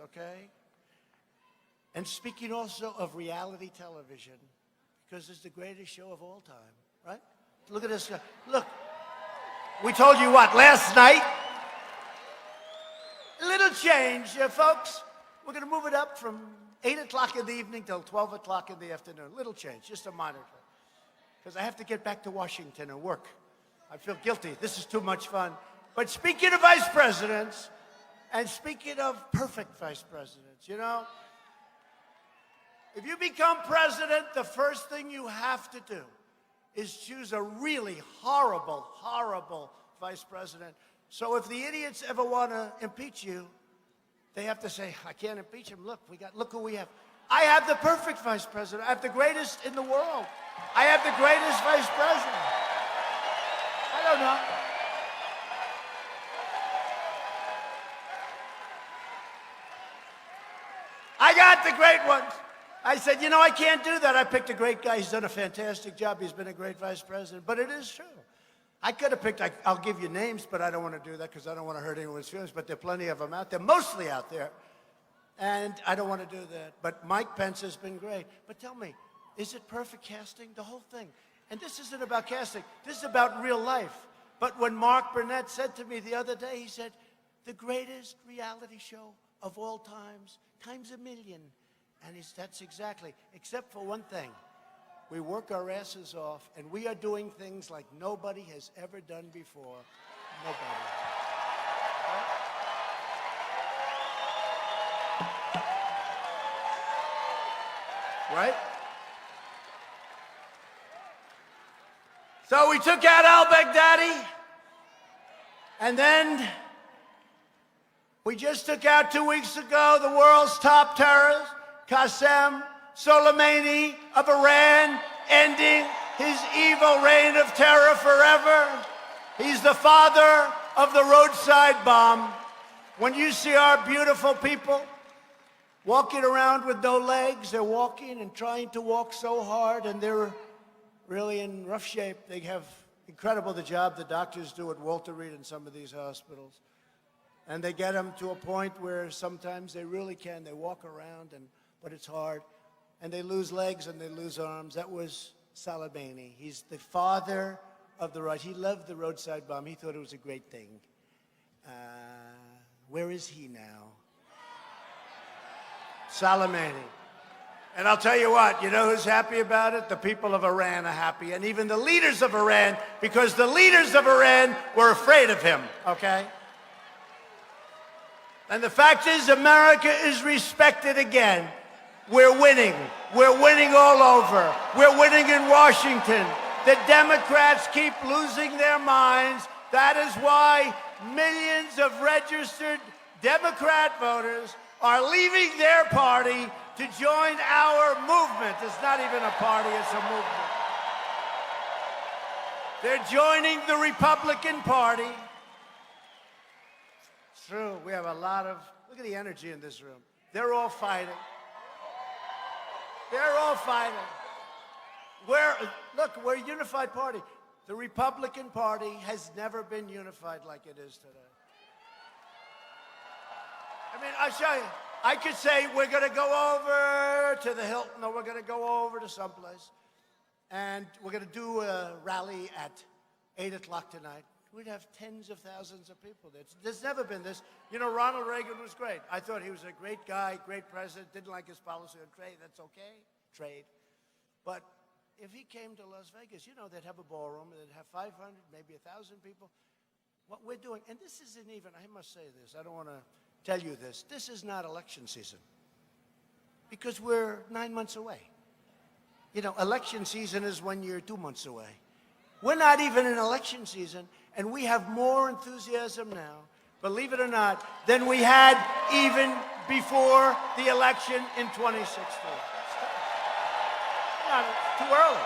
[SPEAKER 1] okay? And speaking also of reality television, because it's the greatest show of all time, right? Look at this guy. Look, we told you what, last night? A little change, folks. We're going to move it up from 8 o'clock in the evening till 12 o'clock in the afternoon. Little change, just a minor thing. Because I have to get back to Washington and work. I feel guilty. This is too much fun. But speaking of vice presidents, and speaking of perfect vice presidents, you know, if you become president, the first thing you have to do is choose a really horrible, horrible vice president. So if the idiots ever want to impeach you, they have to say, I can't impeach him. Look who we have. I have the perfect vice president. I have the greatest in the world. I have the greatest vice president. I don't know. I got the great ones. I said, you know, I can't do that. I picked a great guy. He's done a fantastic job. He's been a great vice president. But it is true. I could have picked, I'll give you names, but I don't want to do that because I don't want to hurt anyone's feelings. But there are plenty of them out there, mostly out there. And I don't want to do that. But Mike Pence has been great. But tell me, is it perfect casting? The whole thing. And this isn't about casting. This is about real life. But when Mark Burnett said to me the other day, he said, the greatest reality show of all times, times a million. And that's exactly, except for one thing. We work our asses off, and we are doing things like nobody has ever done before. Nobody. Right? So we took out al-Baghdadi, and then we just took out 2 weeks ago the world's top terrorist, Qasem Soleimani of Iran, ending his evil reign of terror forever. He's the father of the roadside bomb. When you see our beautiful people walking around with no legs, they're walking and trying to walk so hard, and they're really in rough shape. They have incredible the job the doctors do at Walter Reed in some of these hospitals. And they get them to a point where sometimes they really can. They walk around, but it's hard. and they lose legs and they lose arms. That was Soleimani. He's the father of the right. He loved the roadside bomb. He thought it was a great thing. Where is he now? Soleimani. And I'll tell you what, you know who's happy about it? The people of Iran are happy, and even the leaders of Iran, because the leaders of Iran were afraid of him, okay? And the fact is, America is respected again. We're winning. We're winning all over. We're winning in Washington. The Democrats keep losing their minds. That is why millions of registered Democrat voters are leaving their party to join our movement. It's not even a party, it's a movement. They're joining the Republican Party. It's true, we have a lot of, look at the energy in this room. They're all fighting. They're all fighting. Look, we're a unified party. The Republican Party has never been unified like it is today. I mean, I'll show you. I could say we're going to go over to the Hilton, or we're going to go over to someplace, and we're going to do a rally at 8 o'clock tonight. We'd have tens of thousands of people there. There's never been this. You know, Ronald Reagan was great. I thought he was a great guy, great president, didn't like his policy on trade. That's okay, trade. But if he came to Las Vegas, you know, they'd have a ballroom, they'd have 500, maybe 1,000 people. What we're doing, and this isn't even, I must say this, I don't want to tell you this, this is not election season, because we're 9 months away. You know, election season is when you're 2 months away. We're not even in election season, and we have more enthusiasm now, believe it or not, than we had even before the election in 2016. It's too early.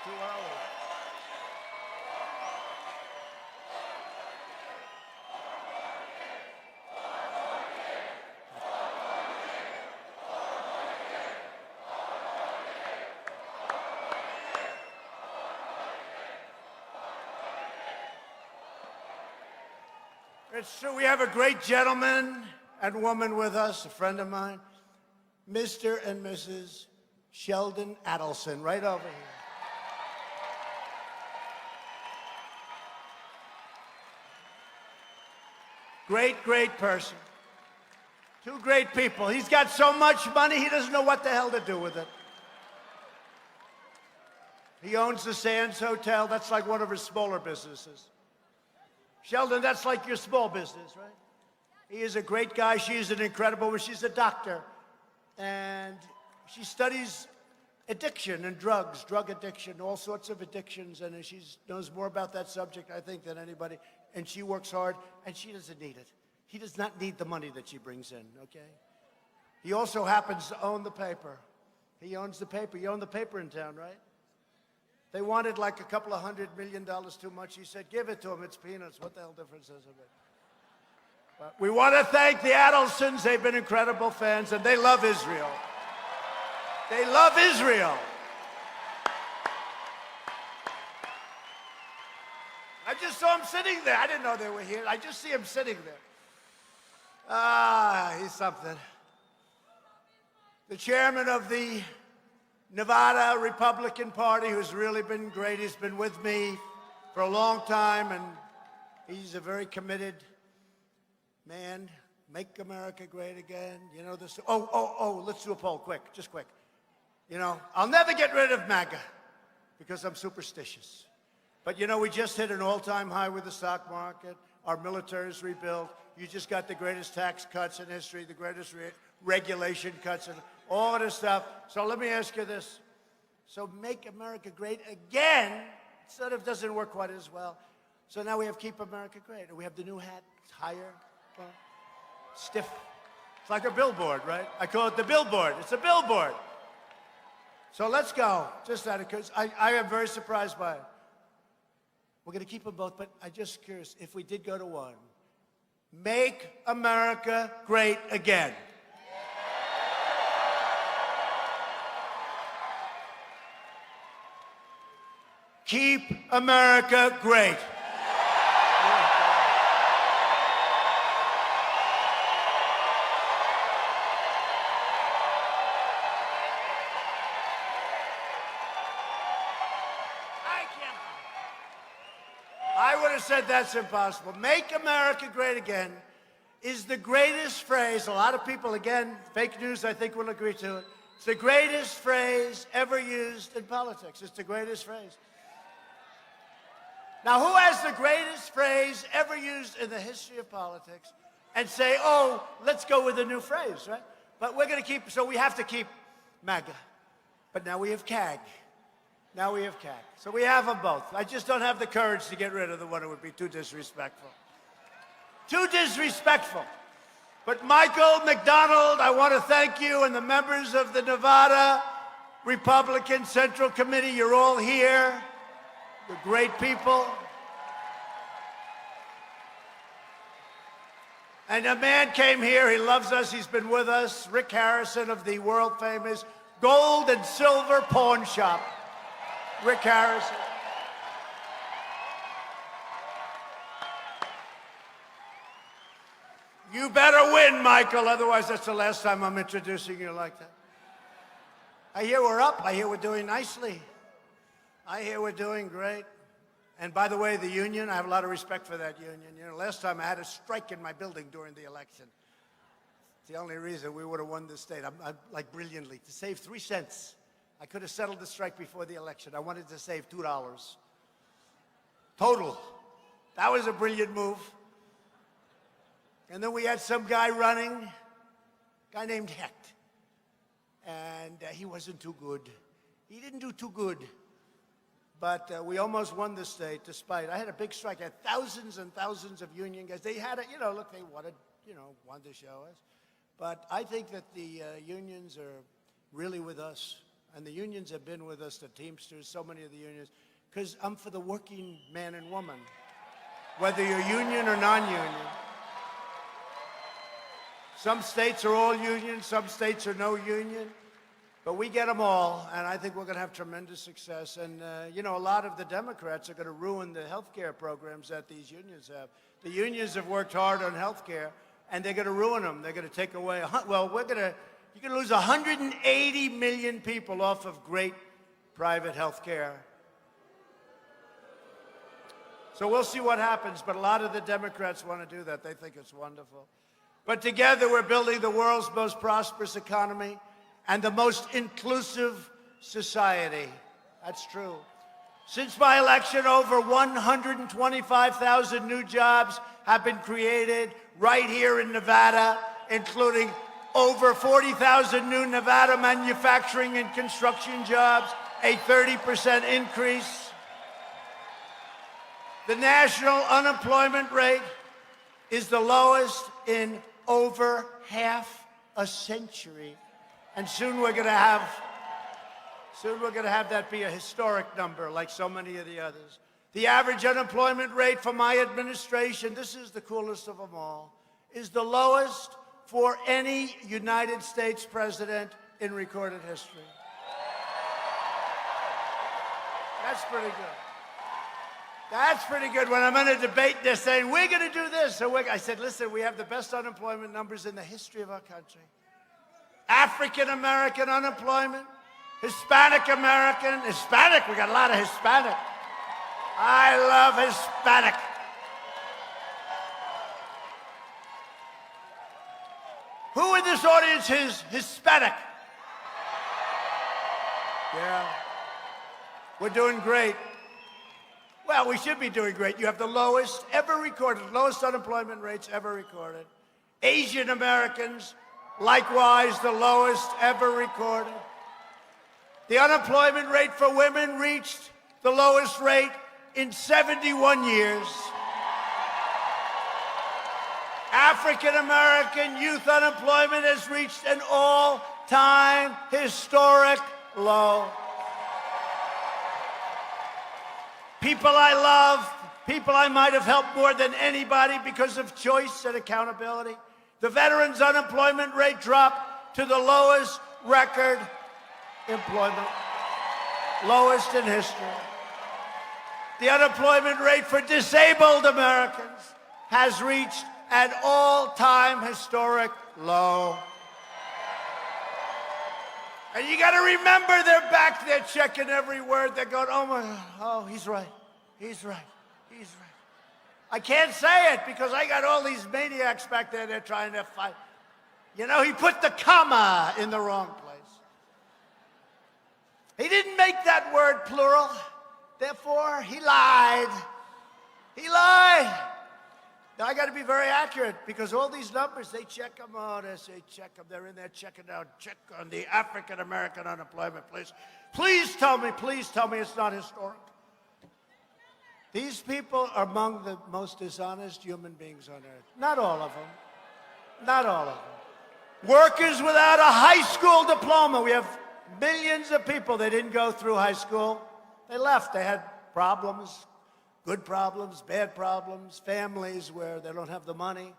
[SPEAKER 1] Too early. It's true. We have a great gentleman and woman with us, a friend of mine, Mr. and Mrs. Sheldon Adelson, right over here. Great, great person. Two great people. He's got so much money, he doesn't know what the hell to do with it. He owns the Sands Hotel. That's like one of his smaller businesses. Sheldon, that's like your small business, right? He is a great guy. She is an incredible woman. She's a doctor. And she studies addiction and drugs, drug addiction, all sorts of addictions. And she knows more about that subject, I think, than anybody. And she works hard, and she doesn't need it. He does not need the money that she brings in, okay? He also happens to own the paper. He owns the paper. You own the paper in town, right? They wanted like a couple of $100 million too much. He said, give it to them. It's peanuts. What the hell difference is it? But we want to thank the Adelsons. They've been incredible fans, and they love Israel. They love Israel. I just saw him sitting there. I didn't know they were here. I just see him sitting there. Ah, he's something. The chairman of the Nevada Republican Party, who's really been great. He's been with me for a long time, and he's a very committed man. Make America great again. You know this. Let's do a poll, quick, just quick. You know, I'll never get rid of MAGA because I'm superstitious. But you know, we just hit an all-time high with the stock market. Our military's rebuilt. You just got the greatest tax cuts in history, the greatest regulation cuts, and all of this stuff. So let me ask you this. So make America great again sort of doesn't work quite as well. So now we have Keep America Great. And we have the new hat. It's higher, stiff. It's like a billboard, right? I call it the billboard. It's a billboard. So let's go. Just that, because I am very surprised by it. We're going to keep them both, but I'm just curious, if we did go to one, make America great again. Keep America great. I would have said that's impossible. Make America great again is the greatest phrase. A lot of people, again, fake news, I think, will agree to it. It's the greatest phrase ever used in politics. It's the greatest phrase. Now, who has the greatest phrase ever used in the history of politics and say, oh, let's go with a new phrase, right? But we're going to keep, so we have to keep MAGA. But now we have CAG. Now we have CAG. So we have them both. I just don't have the courage to get rid of the one who would be too disrespectful. Too disrespectful. But Michael McDonald, I want to thank you and the members of the Nevada Republican Central Committee. You're all here. You're great people. And a man came here. He loves us. He's been with us. Rick Harrison of the world-famous Gold and Silver Pawn Shop. Rick Harrison. You better win, Michael, otherwise that's the last time I'm introducing you like that. I hear we're up. I hear we're doing nicely. I hear we're doing great. And by the way, the union, I have a lot of respect for that union. You know, last time I had a strike in my building during the election. It's the only reason we would have won this state. I'm like brilliantly, to save 3 cents. I could have settled the strike before the election. I wanted to save $2. Total. That was a brilliant move. And then we had some guy running, a guy named Hecht. And he wasn't too good. He didn't do too good. But we almost won the state despite, I had a big strike. I had thousands and thousands of union guys. They had it, you know, look, they wanted to show us. But I think that the unions are really with us. And the unions have been with us, the Teamsters, so many of the unions, because I'm for the working man and woman, whether you're union or non-union. Some states are all union, some states are no union, but we get them all, and I think we're going to have tremendous success. And, you know, a lot of the Democrats are going to ruin the health care programs that these unions have. The unions have worked hard on health care, and they're going to ruin them. They're going to take away, you're going to lose 180 million people off of great private health care. So we'll see what happens, but a lot of the Democrats want to do that. They think it's wonderful. But together we're building the world's most prosperous economy and the most inclusive society. That's true. Since my election, over 125,000 new jobs have been created right here in Nevada, including over 40,000 new Nevada manufacturing and construction jobs, a 30% increase. The national unemployment rate is the lowest in over half a century. And soon we're going to have that be a historic number like so many of the others. The average unemployment rate for my administration, this is the coolest of them all, is the lowest for any United States president in recorded history. That's pretty good. That's pretty good. When I'm in a debate, they're saying, we're going to do this. So I said, listen, we have the best unemployment numbers in the history of our country. African-American unemployment, Hispanic-American, Hispanic, we got a lot of Hispanic. I love Hispanic. Who in this audience is Hispanic? Yeah. We're doing great. Well, we should be doing great. You have the lowest ever recorded, lowest unemployment rates ever recorded. Asian Americans, likewise, the lowest ever recorded. The unemployment rate for women reached the lowest rate in 71 years. African American youth unemployment has reached an all-time historic low. People I love, people I might have helped more than anybody because of choice and accountability. The veterans' unemployment rate dropped to the lowest record employment, lowest in history. The unemployment rate for disabled Americans has reached an all-time historic low. And you got to remember, they're back there checking every word. They're going, oh my God, oh, he's right, he's right, he's right. I can't say it because I got all these maniacs back there. They're trying to fight. You know, he put the comma in the wrong place. He didn't make that word plural. Therefore, he lied. He lied. Now, I got to be very accurate because all these numbers, they check them out. They say check them. They're in there checking out. Check on the African-American unemployment, please. Please tell me it's not historic. These people are among the most dishonest human beings on earth. Not all of them. Not all of them. Workers without a high school diploma. We have millions of people that didn't go through high school. They left. They had problems, good problems, bad problems, families where they don't have the money.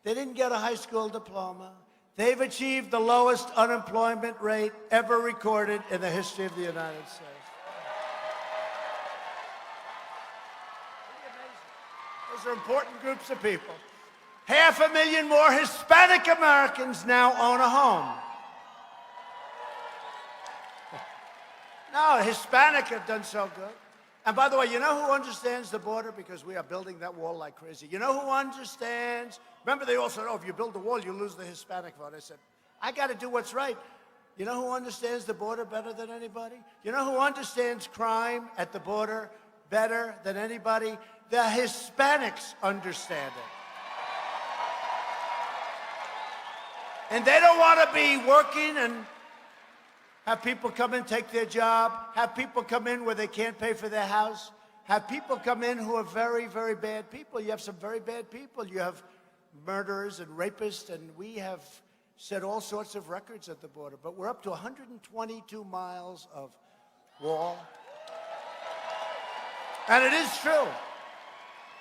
[SPEAKER 1] They didn't get a high school diploma. They've achieved the lowest unemployment rate ever recorded in the history of the United States. Those are important groups of people. 500,000 more Hispanic Americans now own a home. No, Hispanic have done so good. And by the way, you know who understands the border? Because we are building that wall like crazy. You know who understands? Remember, they all said, oh, if you build the wall, you lose the Hispanic vote. I said, I got to do what's right. You know who understands the border better than anybody? You know who understands crime at the border better than anybody? The Hispanics understand it. And they don't want to be working and have people come in, take their job, have people come in where they can't pay for their house, have people come in who are very, very bad people. You have some very bad people. You have murderers and rapists, and we have set all sorts of records at the border. But we're up to 122 miles of wall. And it is true.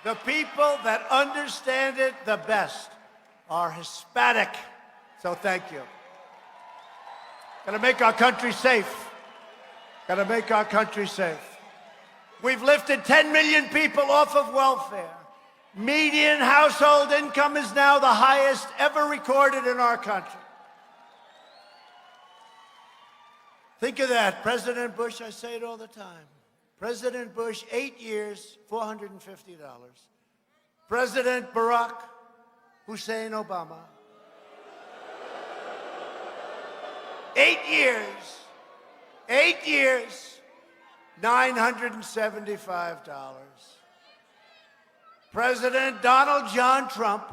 [SPEAKER 1] The people that understand it the best are Hispanic. So thank you. Gotta make our country safe. Gotta make our country safe. We've lifted 10 million people off of welfare. Median household income is now the highest ever recorded in our country. Think of that. President Bush, I say it all the time. President Bush, 8 years, $450. President Barack Hussein Obama, 8 years, $975. President Donald John Trump,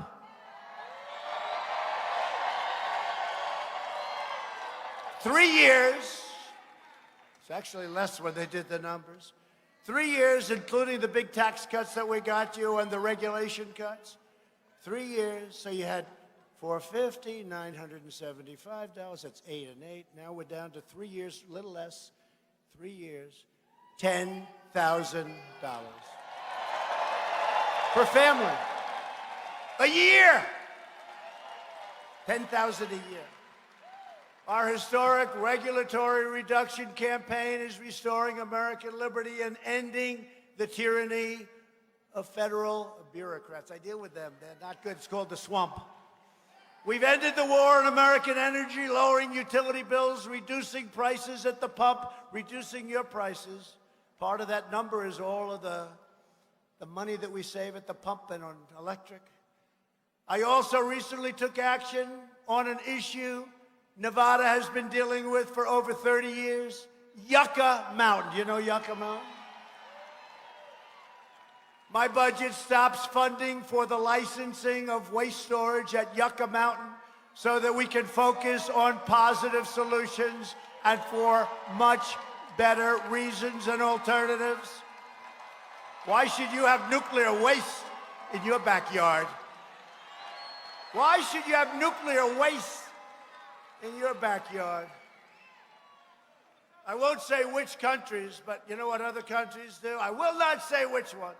[SPEAKER 1] 3 years, it's actually less when they did the numbers, 3 years, including the big tax cuts that we got you and the regulation cuts. 3 years, so you had $450, $975, that's 8 and 8. Now we're down to 3 years, a little less, 3 years, $10,000 per family. A year, $10,000 a year. Our historic regulatory reduction campaign is restoring American liberty and ending the tyranny of federal bureaucrats. I deal with them. They're not good. It's called the swamp. We've ended the war on American energy, lowering utility bills, reducing prices at the pump, reducing your prices. Part of that number is all of the money that we save at the pump and on electric. I also recently took action on an issue Nevada has been dealing with for over 30 years, Yucca Mountain. Do you know Yucca Mountain? My budget stops funding for the licensing of waste storage at Yucca Mountain so that we can focus on positive solutions and for much better reasons and alternatives. Why should you have nuclear waste in your backyard? Why should you have nuclear waste in your backyard? I won't say which countries, but you know what other countries do? I will not say which ones.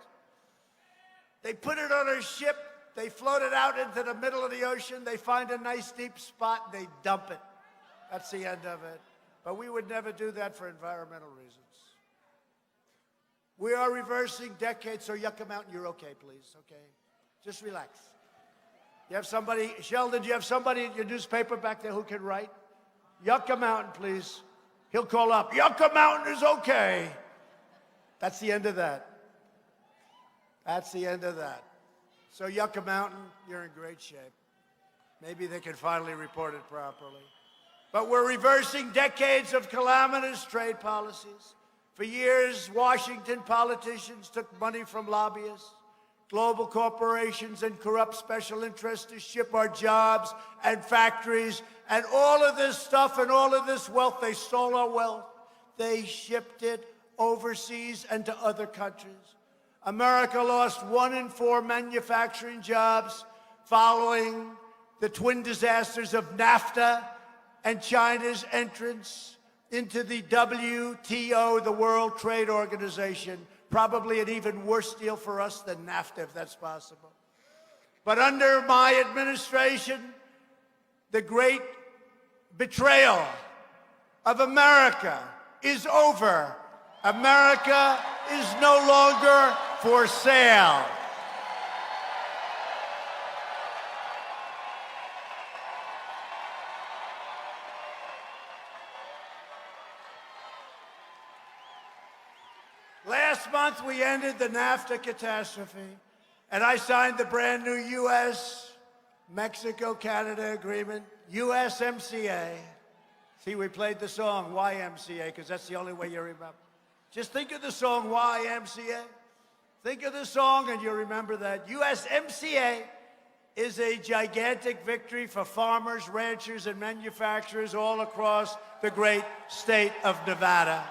[SPEAKER 1] They put it on a ship, they float it out into the middle of the ocean, they find a nice deep spot, they dump it. That's the end of it. But we would never do that for environmental reasons. We are reversing decades, so Yucca Mountain, you're okay, please, okay? Just relax. You have somebody, Sheldon, do you have somebody in your newspaper back there who can write? Yucca Mountain, please. He'll call up, Yucca Mountain is okay. That's the end of that. That's the end of that. So Yucca Mountain, you're in great shape. Maybe they can finally report it properly. But we're reversing decades of calamitous trade policies. For years, Washington politicians took money from lobbyists, global corporations, and corrupt special interests to ship our jobs and factories and all of this stuff and all of this wealth. They stole our wealth. They shipped it overseas and to other countries. America lost 1 in 4 manufacturing jobs following the twin disasters of NAFTA and China's entrance into the WTO, the World Trade Organization. Probably an even worse deal for us than NAFTA, if that's possible. But under my administration, the great betrayal of America is over. America is no longer for sale. Last month, we ended the NAFTA catastrophe, and I signed the brand new U.S.-Mexico-Canada agreement, USMCA. See, we played the song YMCA because that's the only way you remember. Just think of the song YMCA. Think of the song and you'll remember that. USMCA is a gigantic victory for farmers, ranchers, and manufacturers all across the great state of Nevada.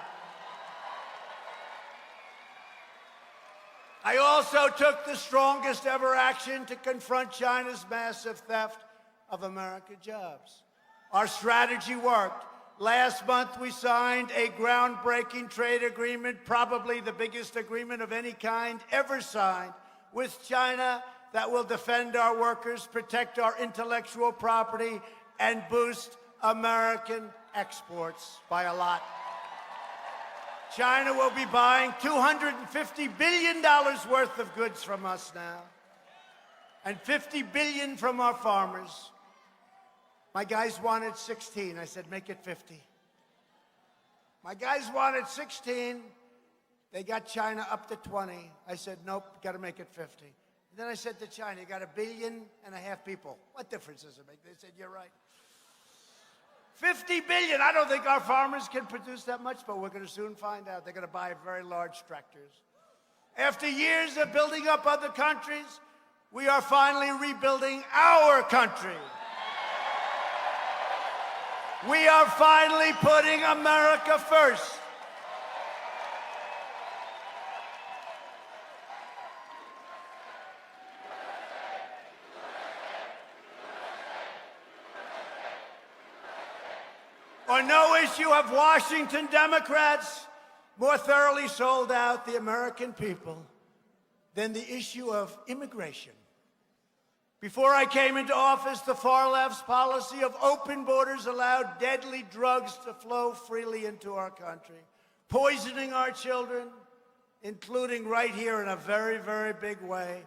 [SPEAKER 1] I also took the strongest ever action to confront China's massive theft of American jobs. Our strategy worked. Last month, we signed a groundbreaking trade agreement, probably the biggest agreement of any kind ever signed, with China that will defend our workers, protect our intellectual property, and boost American exports by a lot. China will be buying $250 billion worth of goods from us now, and $50 billion from our farmers. My guys wanted 16. I said, make it 50. My guys wanted 16. They got China up to 20. I said, nope, got to make it 50. And then I said to China, you got 1.5 billion people. What difference does it make? They said, you're right. 50 billion. I don't think our farmers can produce that much, but we're going to soon find out. They're going to buy very large tractors. After years of building up other countries, we are finally rebuilding our country. We are finally putting America first. On no issue have Washington Democrats more thoroughly sold out the American people than the issue of immigration. Before I came into office, the far left's policy of open borders allowed deadly drugs to flow freely into our country, poisoning our children, including right here in a very, very big way,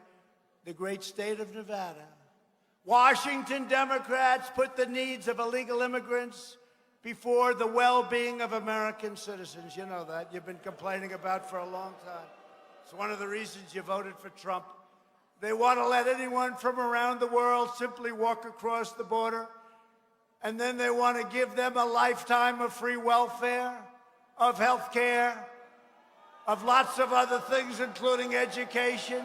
[SPEAKER 1] the great state of Nevada. Washington Democrats put the needs of illegal immigrants before the well-being of American citizens. You know that. You've been complaining about for a long time. It's one of the reasons you voted for Trump. They want to let anyone from around the world simply walk across the border, and then they want to give them a lifetime of free welfare, of health care, of lots of other things, including education,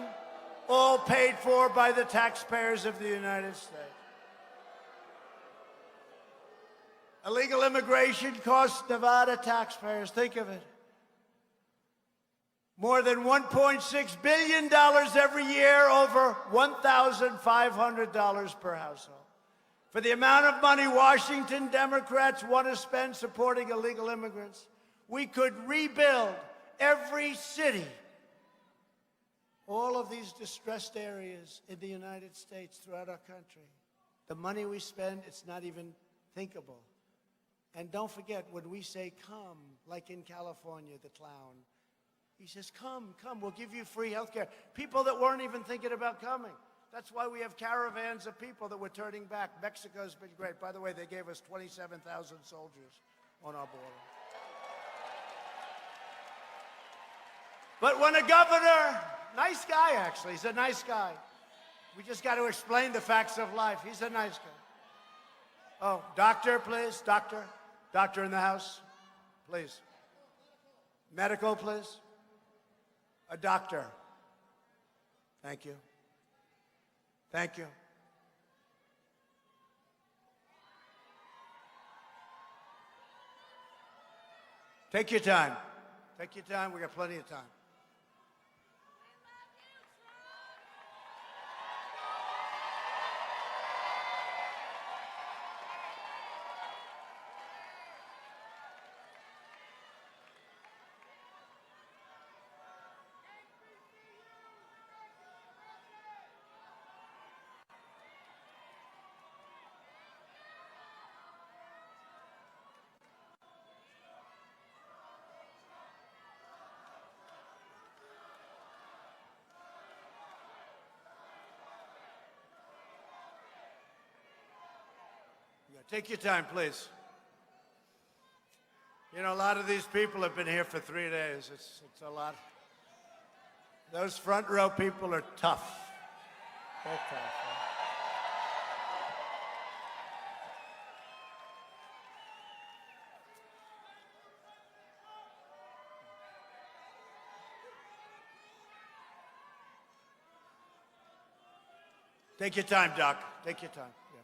[SPEAKER 1] all paid for by the taxpayers of the United States. Illegal immigration costs Nevada taxpayers, think of it, more than $1.6 billion every year, over $1,500 per household. For the amount of money Washington Democrats want to spend supporting illegal immigrants, we could rebuild every city, all of these distressed areas in the United States throughout our country. The money we spend, it's not even thinkable. And don't forget, when we say come, like in California, the clown, he says, come, we'll give you free health care. People that weren't even thinking about coming. That's why we have caravans of people that we're turning back. Mexico's been great. By the way, they gave us 27,000 soldiers on our border. But when a governor Nice guy, actually. He's a nice guy. We just got to explain the facts of life. He's a nice guy. Oh, doctor, please. Doctor. Doctor in the house, please. Medical, please. A doctor. Thank you. Thank you. Take your time. Take your time. We got plenty of time. Take your time, please. You know, a lot of these people have been here for 3 days. It's a lot. Those front row people are tough. They're tough. Take your time, Doc. Take your time. Yeah.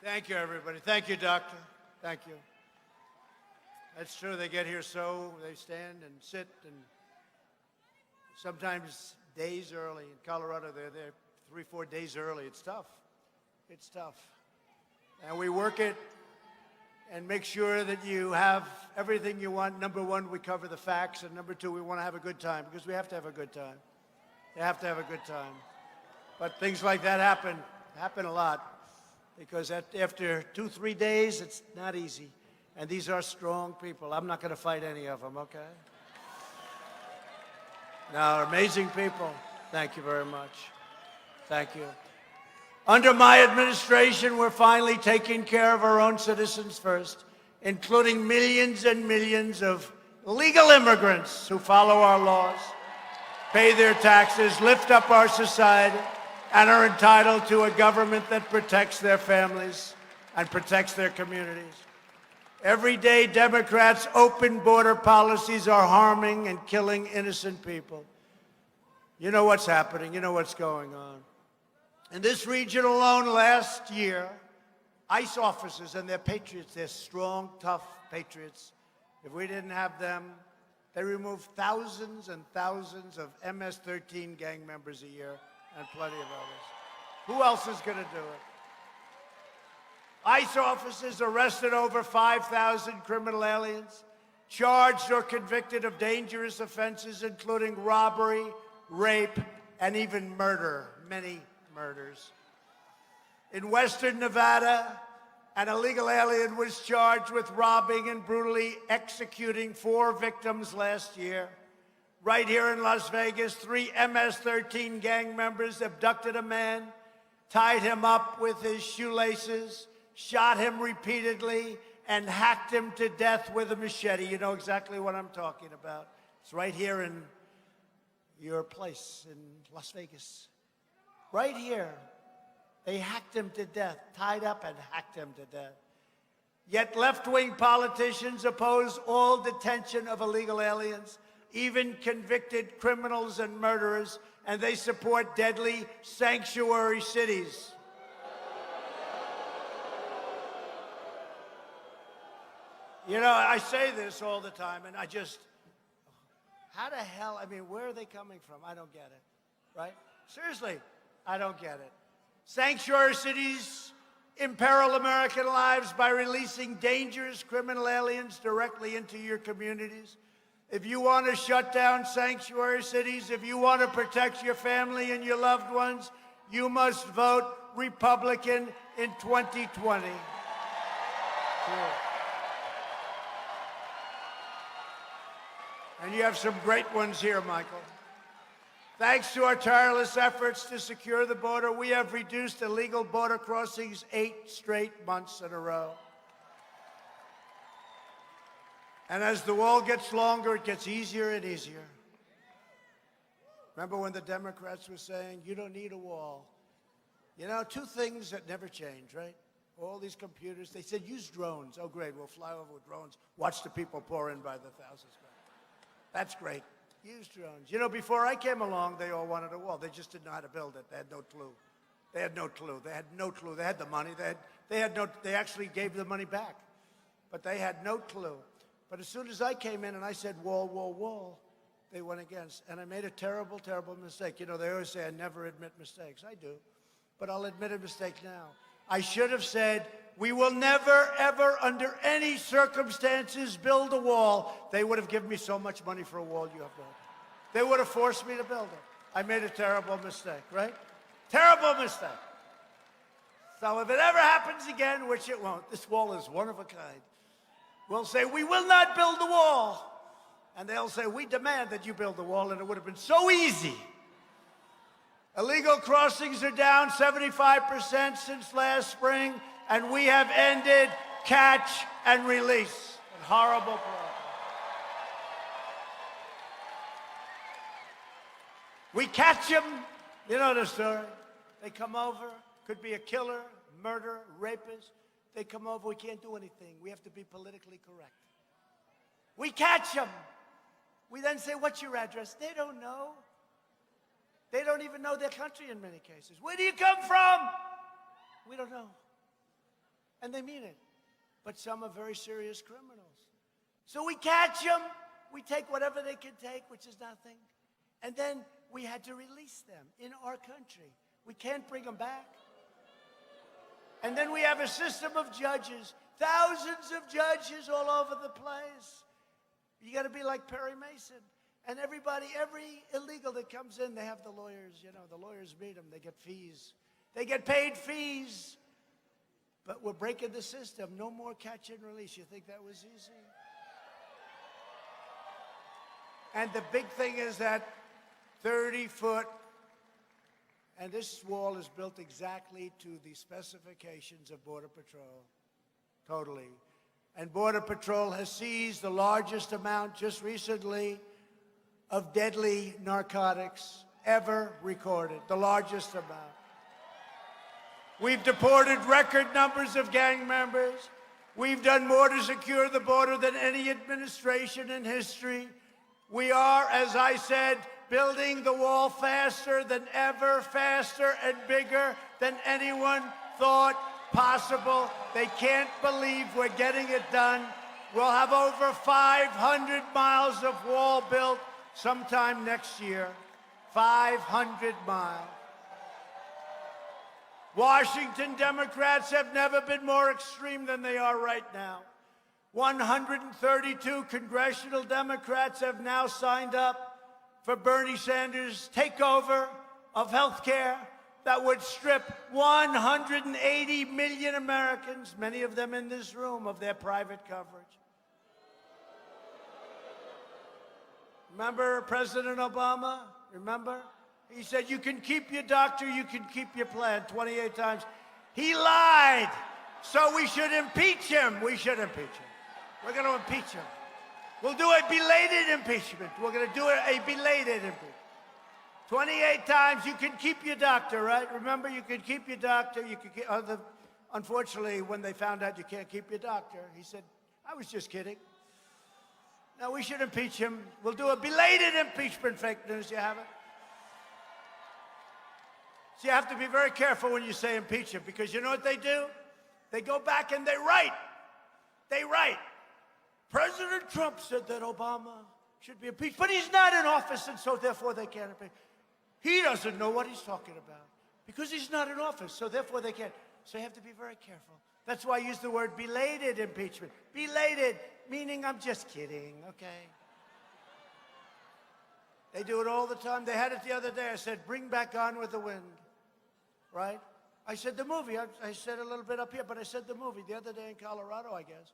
[SPEAKER 1] Thank you, everybody. Thank you, Doctor. Thank you. That's true. They get here they stand and sit, and sometimes days early. In Colorado, they're there 3-4 days early. It's tough. It's tough. And we work it and make sure that you have everything you want. Number one, we cover the facts, and number two, we want to have a good time, because we have to have a good time. You have to have a good time. But things like that happen a lot. Because after 2-3 days, it's not easy. And these are strong people. I'm not going to fight any of them, okay? No, amazing people. Thank you very much. Thank you. Under my administration, we're finally taking care of our own citizens first, including millions and millions of legal immigrants who follow our laws, pay their taxes, lift up our society, and are entitled to a government that protects their families and protects their communities. Every day, Democrats' open border policies are harming and killing innocent people. You know what's happening. You know what's going on. In this region alone last year, ICE officers, and they're patriots, they're strong, tough patriots. If we didn't have them, they removed thousands and thousands of MS-13 gang members a year, and plenty of others. Who else is going to do it? ICE officers arrested over 5,000 criminal aliens, charged or convicted of dangerous offenses, including robbery, rape, and even murder, many murders. In Western Nevada An illegal alien was charged with robbing and brutally executing 4 victims last year. Right here in Las Vegas, 3 MS-13 gang members abducted a man, tied him up with his shoelaces, shot him repeatedly, and hacked him to death with a machete. You know exactly what I'm talking about. It's right here in your place in Las Vegas. Right here. They hacked him to death, tied up and hacked him to death. Yet left-wing politicians oppose all detention of illegal aliens, even convicted criminals and murderers, and they support deadly sanctuary cities. You know, I say this all the time, and how the hell, I mean, where are they coming from? I don't get it, right? Seriously, I don't get it. Sanctuary cities imperil American lives by releasing dangerous criminal aliens directly into your communities. If you want to shut down sanctuary cities, if you want to protect your family and your loved ones, you must vote Republican in 2020. And you have some great ones here, Michael. Thanks to our tireless efforts to secure the border, we have reduced illegal border crossings 8 straight months in a row. And as the wall gets longer, it gets easier and easier. Remember when the Democrats were saying, you don't need a wall? You know, 2 things that never change, right? All these computers, they said, use drones. Oh, great, we'll fly over with drones. Watch the people pour in by the thousands. That's great. Use drones. You know, before I came along, they all wanted a wall. They just didn't know how to build it. They had no clue. They had no clue. They had no clue. They had the money. They actually gave the money back. But they had no clue. But as soon as I came in and I said, wall, wall, wall, they went against. And I made a terrible, terrible mistake. You know, they always say I never admit mistakes. I do. But I'll admit a mistake now. I should have said, we will never, ever, under any circumstances, build a wall. They would have given me so much money for a wall you have built. They would have forced me to build it. I made a terrible mistake, right? Terrible mistake. So if it ever happens again, which it won't, this wall is one of a kind, we'll say, we will not build the wall. And they'll say, we demand that you build the wall, and it would have been so easy. Illegal crossings are down 75% since last spring, and we have ended catch and release. A horrible problem. We catch them, you know the story. They come over, could be a killer, murderer, rapist. They come over, we can't do anything. We have to be politically correct. We catch them. We then say, what's your address? They don't know. They don't even know their country in many cases. Where do you come from? We don't know. And they mean it. But some are very serious criminals. So we catch them. We take whatever they can take, which is nothing. And then we had to release them in our country. We can't bring them back. And then we have a system of judges, thousands of judges all over the place. You got to be like Perry Mason. And every illegal that comes in, they have the lawyers, you know, the lawyers meet them, they get fees. They get paid fees. But we're breaking the system. No more catch and release. You think that was easy? And the big thing is that 30-foot, and this wall is built exactly to the specifications of Border Patrol, totally. And Border Patrol has seized the largest amount just recently of deadly narcotics ever recorded, the largest amount. We've deported record numbers of gang members. We've done more to secure the border than any administration in history. We are, as I said, building the wall faster than ever, faster and bigger than anyone thought possible. They can't believe we're getting it done. We'll have over 500 miles of wall built sometime next year. 500 miles. Washington Democrats have never been more extreme than they are right now. 132 congressional Democrats have now signed up for Bernie Sanders' takeover of health care. that would strip 180 million Americans, many of them in this room, of their private coverage. Remember President Obama? Remember? He said, you can keep your doctor, you can keep your plan 28 times. He lied. So we should impeach him. We should impeach him. We're going to impeach him. We'll do a belated impeachment. We're going to do a belated impeachment. 28 times, you can keep your doctor, right? Remember, you can keep your doctor. You can keep, unfortunately, when they found out you can't keep your doctor, he said, I was just kidding. Now, we should impeach him. We'll do a belated impeachment, fake news. You have it? So you have to be very careful when you say impeach him, because you know what they do? They go back and they write. They write. President Trump said that Obama should be impeached, but he's not in office, and so therefore they can't impeach. He doesn't know what he's talking about because he's not in office, so therefore they can't. So you have to be very careful. That's why I use the word belated impeachment. Belated, meaning I'm just kidding, okay? They do it all the time. They had it the other day. I said, bring back Gone with the Wind, right? I said the movie. I said a little bit up here, but I said the movie the other day in Colorado, I guess.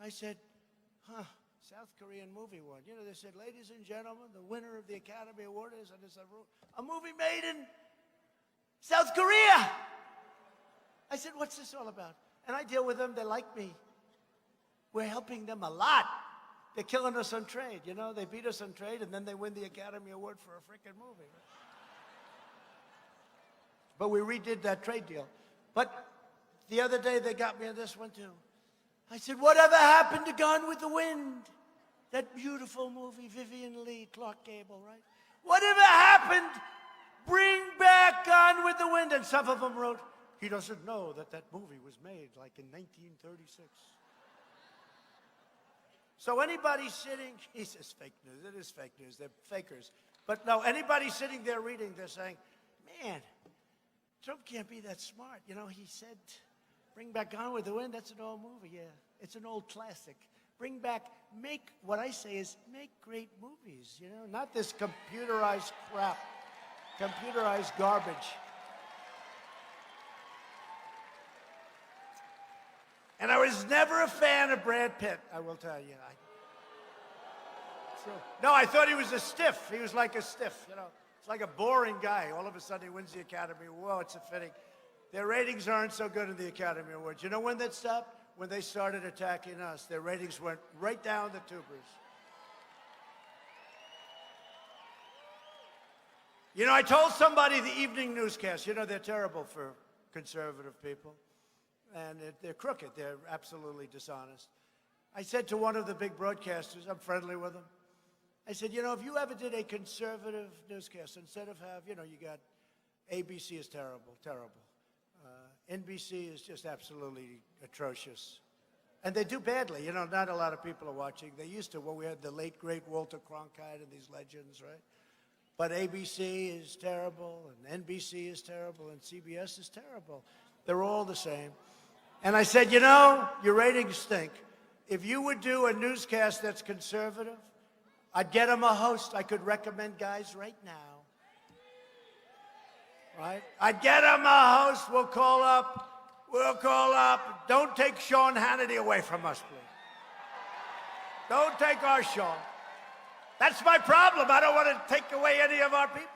[SPEAKER 1] I said, South Korean movie won. You know, they said, ladies and gentlemen, the winner of the Academy Award is, and it's a movie made in South Korea. I said, what's this all about? And I deal with them. They like me. We're helping them a lot. They're killing us on trade. You know, they beat us on trade, and then they win the Academy Award for a freaking movie. Right? But we redid that trade deal. But the other day, they got me on this one, too. I said, whatever happened to Gone with the Wind? That beautiful movie, Vivian Leigh, Clark Gable, right? Whatever happened? Bring back Gone with the Wind. And some of them wrote, he doesn't know that that movie was made like in 1936. So anybody sitting, he says fake news. It is fake news. They're fakers. But no, anybody sitting there reading, they're saying, man, Trump can't be that smart. You know, he said, bring back Gone with the Wind. That's an old movie, yeah. It's an old classic. Bring back, what I say is make great movies, you know, not this computerized crap, computerized garbage. And I was never a fan of Brad Pitt, I will tell you. No, I thought he was a stiff. He was like a stiff, you know. It's like a boring guy. All of a sudden he wins the Academy. Whoa, it's a fitting. Their ratings aren't so good in the Academy Awards. You know when that stopped? When they started attacking us. Their ratings went right down the tubers. You know, I told somebody the evening newscast, you know, they're terrible for conservative people. And they're crooked. They're absolutely dishonest. I said to one of the big broadcasters, I'm friendly with them, I said, you know, if you ever did a conservative newscast, instead of you know, you got ABC is terrible, terrible. NBC is just absolutely atrocious. And they do badly. You know, not a lot of people are watching. They used to when we had the late, great Walter Cronkite and these legends, right? But ABC is terrible, and NBC is terrible, and CBS is terrible. They're all the same. And I said, you know, your ratings stink. If you would do a newscast that's conservative, I'd get them a host. I could recommend guys right now. Right? I'd get them a host. We'll call up. Don't take Sean Hannity away from us, please. Don't take our Sean. That's my problem. I don't want to take away any of our people.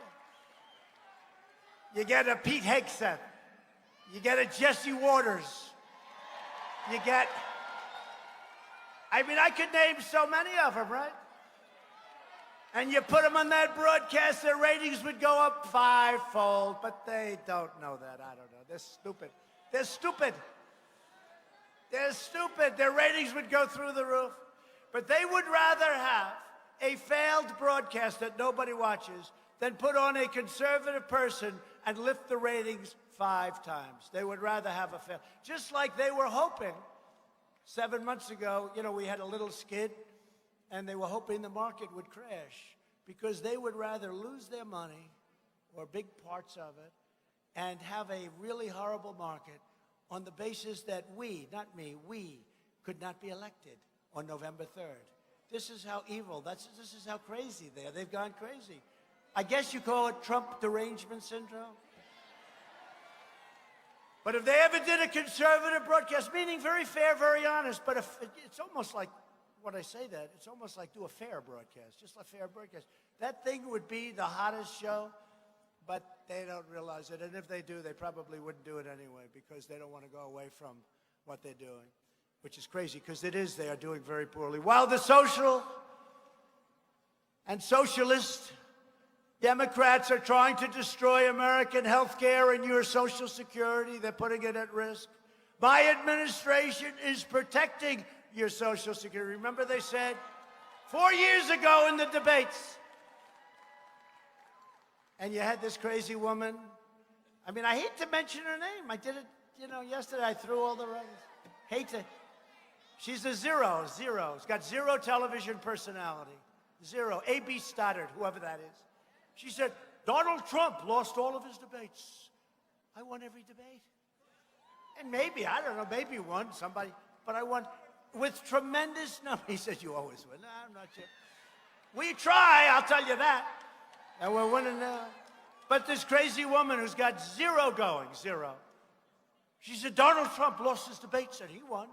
[SPEAKER 1] You get a Pete Hegseth. You get a Jesse Waters. You get, I mean, I could name so many of them, right? And you put them on that broadcast, their ratings would go up fivefold, but they don't know that. I don't know. They're stupid. They're stupid. They're stupid. Their ratings would go through the roof. But they would rather have a failed broadcast that nobody watches than put on a conservative person and lift the ratings 5 times. They would rather have a fail. Just like they were hoping 7 months ago, you know, we had a little skid, and they were hoping the market would crash because they would rather lose their money or big parts of it and have a really horrible market on the basis that we, not me, we could not be elected on November 3rd. This is how evil, this is how crazy they are. They've gone crazy. I guess you call it Trump derangement syndrome. But if they ever did a conservative broadcast, meaning very fair, very honest, but if, it's almost like, when I say that, it's almost like do a fair broadcast, just a fair broadcast. That thing would be the hottest show, but they don't realize it. And if they do, they probably wouldn't do it anyway because they don't want to go away from what they're doing, which is crazy because they are doing very poorly. While the social and socialist Democrats are trying to destroy American health care and your Social Security, they're putting it at risk. My administration is protecting your Social Security. Remember they said 4 years ago in the debates, and you had this crazy woman. I mean, I hate to mention her name. I did it, yesterday. I threw all the right. She's a zero. She's got zero television personality. Zero. A.B. Stoddard, whoever that is. She said, Donald Trump lost all of his debates. I won every debate. And maybe, I don't know, maybe won somebody, but I won with tremendous number. He said, you always win. No, I'm not sure. We try, I'll tell you that. And we're winning now. But this crazy woman who's got zero going, zero. She said, Donald Trump lost his debates and he won.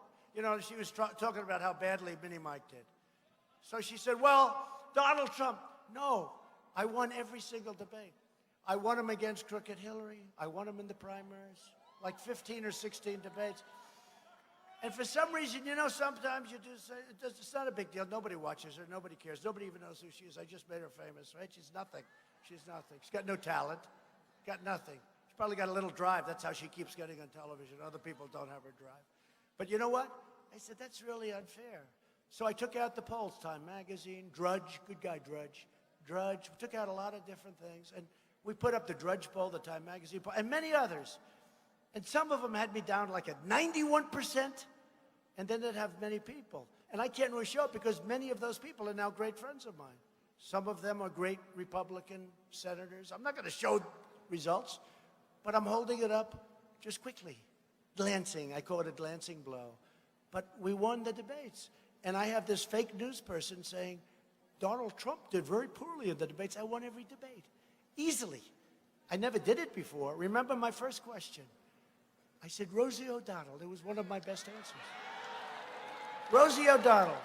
[SPEAKER 1] She was talking about how badly Mini Mike did. So she said, well, Donald Trump, no, I won every single debate. I won him against Crooked Hillary. I won him in the primaries, like 15 or 16 debates. And for some reason, sometimes you do say, it's not a big deal. Nobody watches her. Nobody cares. Nobody even knows who she is. I just made her famous, right? She's nothing. She's nothing. She's got no talent. Got nothing. She's probably got a little drive. That's how she keeps getting on television. Other people don't have her drive. But you know what? I said, that's really unfair. So I took out the polls, Time Magazine, Drudge, good guy Drudge. Drudge, we took out a lot of different things. And we put up the Drudge poll, the Time Magazine poll, and many others. And some of them had me down like at 91%, and then they'd have many people. And I can't really show it because many of those people are now great friends of mine. Some of them are great Republican senators. I'm not going to show results, but I'm holding it up just quickly. Glancing, I call it a glancing blow. But we won the debates. And I have this fake news person saying, Donald Trump did very poorly in the debates. I won every debate, easily. I never did it before. Remember my first question? I said, Rosie O'Donnell. It was one of my best answers. Rosie O'Donnell,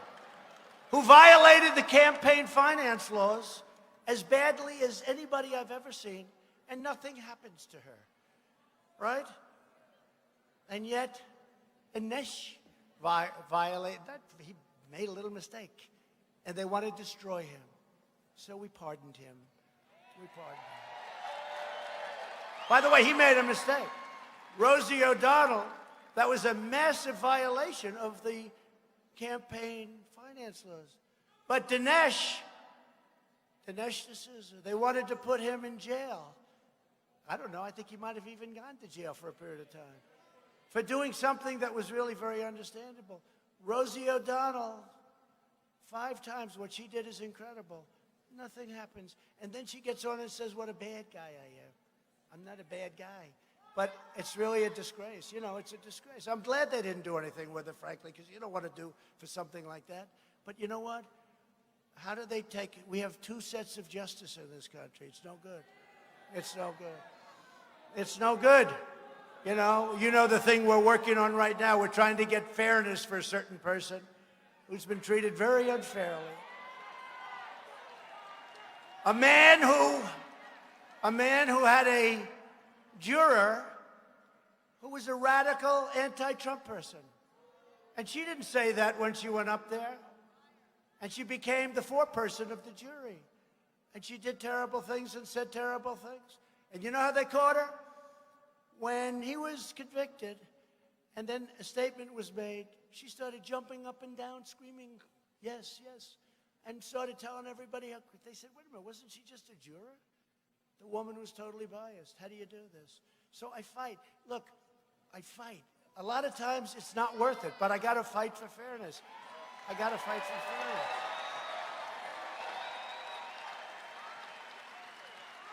[SPEAKER 1] who violated the campaign finance laws as badly as anybody I've ever seen, and nothing happens to her, right? And yet, Inesh violated that. He made a little mistake, and they want to destroy him. So we pardoned him. We pardoned him. By the way, he made a mistake. Rosie O'Donnell, that was a massive violation of the campaign finance laws. But Dinesh D'Souza, they wanted to put him in jail. I don't know, I think he might have even gone to jail for a period of time for doing something that was really very understandable. Rosie O'Donnell, 5 times, what she did is incredible. Nothing happens. And then she gets on and says, what a bad guy I am. I'm not a bad guy. But it's really a disgrace. It's a disgrace. I'm glad they didn't do anything with it, frankly, because you don't want to do for something like that. But you know what? How do they take it? We have 2 sets of justice in this country. It's no good. It's no good. It's no good. You know the thing we're working on right now. We're trying to get fairness for a certain person who's been treated very unfairly. A man who had a juror who was a radical anti-Trump person. And she didn't say that when she went up there. And she became the foreperson of the jury. And she did terrible things and said terrible things. And you know how they caught her? When he was convicted, and then a statement was made, she started jumping up and down, screaming, yes, yes, and started telling everybody how they said, wait a minute, wasn't she just a juror? The woman was totally biased. How do you do this? So I fight. Look, I fight. A lot of times it's not worth it, but I got to fight for fairness. I got to fight for fairness.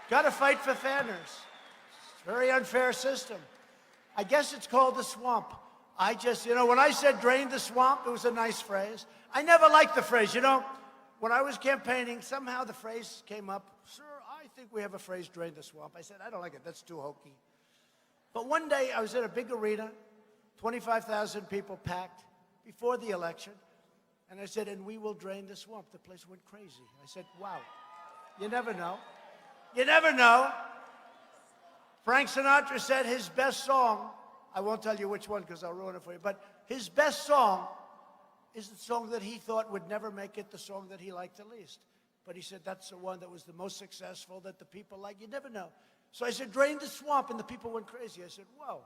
[SPEAKER 1] Got to fight for fairness. It's a very unfair system. I guess it's called the swamp. I just, when I said drain the swamp, it was a nice phrase. I never liked the phrase. When I was campaigning, somehow the phrase came up, sir, I think we have a phrase, drain the swamp. I said, I don't like it. That's too hokey. But one day I was at a big arena, 25,000 people packed before the election. And I said, and we will drain the swamp. The place went crazy. I said, wow, you never know. You never know. Frank Sinatra said his best song, I won't tell you which one because I'll ruin it for you, but his best song is the song that he thought would never make it, the song that he liked the least. But he said that's the one that was the most successful, that the people like. You never know. So I said, drain the swamp, and the people went crazy. I said, whoa.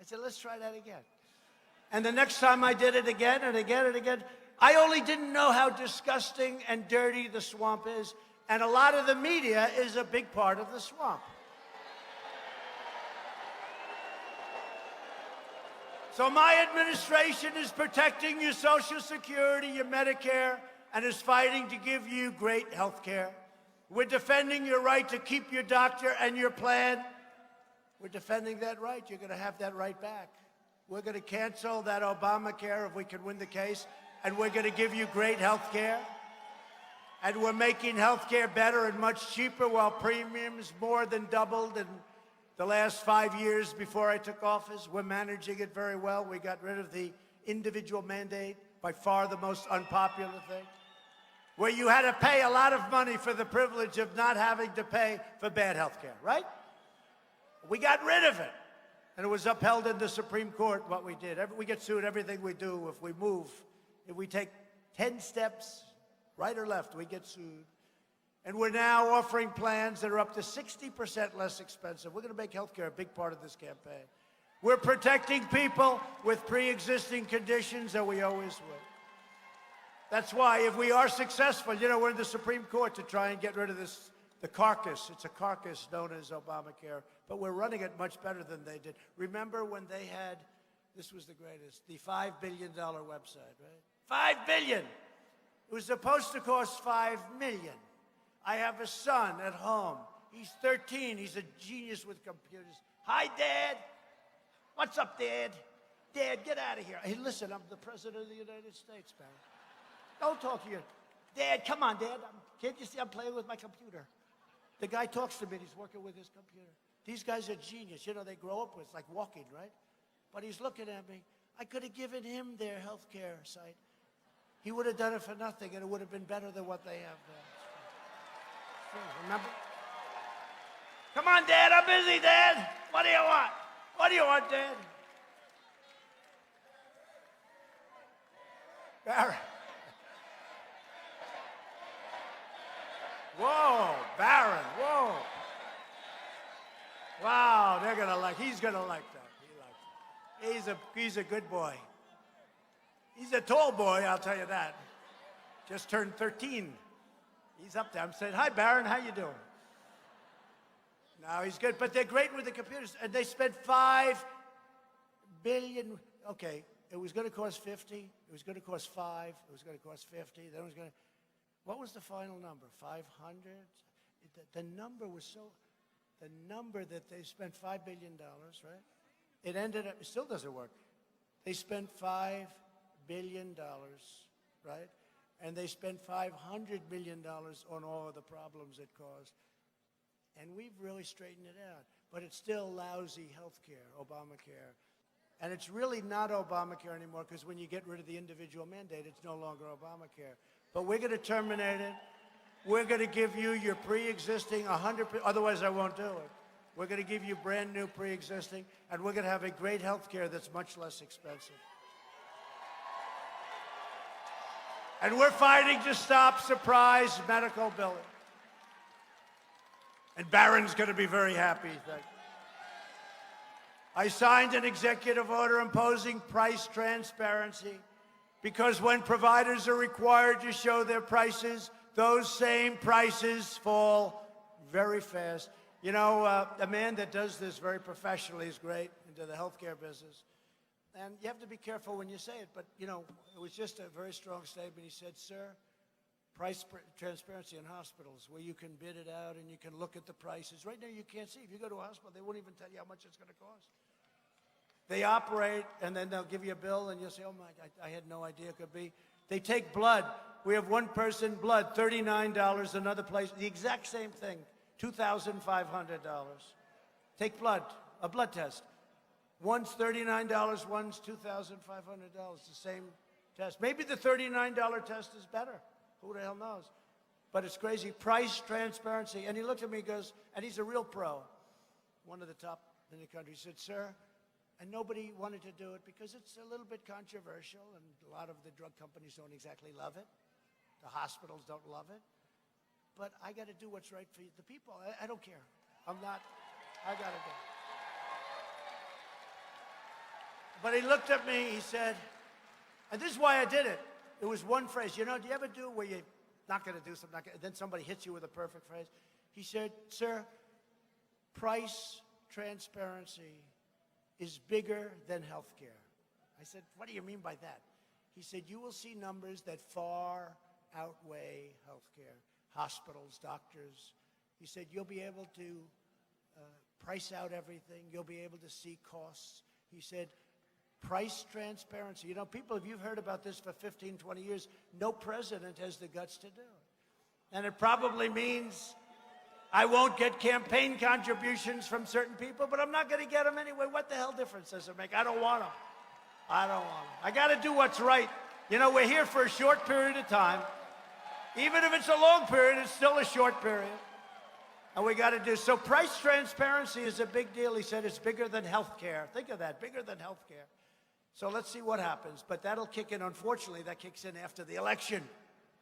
[SPEAKER 1] I said, let's try that again. And the next time I did it again and again and again, I only didn't know how disgusting and dirty the swamp is, and a lot of the media is a big part of the swamp. So my administration is protecting your Social Security, your Medicare, and is fighting to give you great health care. We're defending your right to keep your doctor and your plan. We're defending that right. You're going to have that right back. We're going to cancel that Obamacare if we can win the case, and we're going to give you great health care. And we're making health care better and much cheaper while premiums more than doubled in the last 5 years before I took office. We're managing it very well. We got rid of the individual mandate, by far the most unpopular thing, where you had to pay a lot of money for the privilege of not having to pay for bad health care, right? We got rid of it. And it was upheld in the Supreme Court, what we did. We get sued everything we do. If we move, if we take 10 steps, right or left, we get sued. And we're now offering plans that are up to 60% less expensive. We're going to make healthcare a big part of this campaign. We're protecting people with pre-existing conditions, and we always will. That's why, if we are successful, you know, we're in the Supreme Court to try and get rid of this, the carcass. It's a carcass known as Obamacare, but we're running it much better than they did. Remember when they had, this was the greatest, the $5 billion website, right? $5 billion. It was supposed to cost $5 million. I have a son at home. He's 13. He's a genius with computers. Hi, Dad. What's up, Dad? Dad, get out of here. Hey, listen, I'm the President of the United States, man. Don't talk to you. Dad, come on, Dad. Can't you see I'm playing with my computer? The guy talks to me, and he's working with his computer. These guys are genius. You know, they grow up with, it's like walking, right? But he's looking at me. I could have given him their health care site. He would have done it for nothing, and it would have been better than what they have there. Remember? Come on, Dad, I'm busy, Dad. What do you want? What do you want, Dad? Barron. Whoa, Barron, whoa. Wow, they're gonna like, he's gonna like that. He likes it. He's a good boy. He's a tall boy, I'll tell you that. Just turned 13. He's up there. I'm saying, hi, Barron, how you doing? No, he's good, but they're great with the computers. And they spent $5 billion. Okay, it was going to cost 50. It was going to cost 5. It was going to cost 50. Then it was going to, what was the final number? 500? The number was so, the number that they spent $5 billion, right? It ended up, it still doesn't work. They spent $5 billion, right? And they spent $500 million on all of the problems it caused. And we've really straightened it out. But it's still lousy health care, Obamacare. And it's really not Obamacare anymore, because when you get rid of the individual mandate, it's no longer Obamacare. But we're going to terminate it. We're going to give you your pre-existing 100%, otherwise I won't do it. We're going to give you brand new pre-existing, and we're going to have a great health care that's much less expensive. And we're fighting to stop surprise medical billing. And Barron's going to be very happy. I signed an executive order imposing price transparency, because when providers are required to show their prices, those same prices fall very fast. You know, a man that does this very professionally is great into the healthcare business. And you have to be careful when you say it, but, you know, it was just a very strong statement. He said, sir, price transparency in hospitals, where you can bid it out and you can look at the prices. Right now you can't see. If you go to a hospital, they won't even tell you how much it's going to cost. They operate, and then they'll give you a bill, and you'll say, oh, my, I had no idea it could be. They take blood. We have one person, blood, $39. Another place, the exact same thing, $2,500. Take blood, a blood test. One's $39, one's $2,500, the same test. Maybe the $39 test is better. Who the hell knows? But it's crazy. Price, transparency. And he looked at me and goes, and he's a real pro, one of the top in the country. He said, sir, and nobody wanted to do it because it's a little bit controversial and a lot of the drug companies don't exactly love it. The hospitals don't love it. But I got to do what's right for the people. I don't care. I got to do it. But he looked at me, he said, and this is why I did it. It was one phrase. You know, do you ever do it where you're not going to do something, then somebody hits you with a perfect phrase? He said, sir, price transparency is bigger than healthcare. I said, what do you mean by that? He said, you will see numbers that far outweigh healthcare, hospitals, doctors. He said, you'll be able to price out everything. You'll be able to see costs. He said, price transparency. You know, people, if you've heard about this for 15, 20 years, no president has the guts to do it. And it probably means I won't get campaign contributions from certain people, but I'm not going to get them anyway. What the hell difference does it make? I don't want them. I don't want them. I got to do what's right. You know, we're here for a short period of time. Even if it's a long period, it's still a short period. And we got to do, so price transparency is a big deal. He said it's bigger than health care. Think of that, bigger than health care. So let's see what happens. But that'll kick in, unfortunately, that kicks in after the election.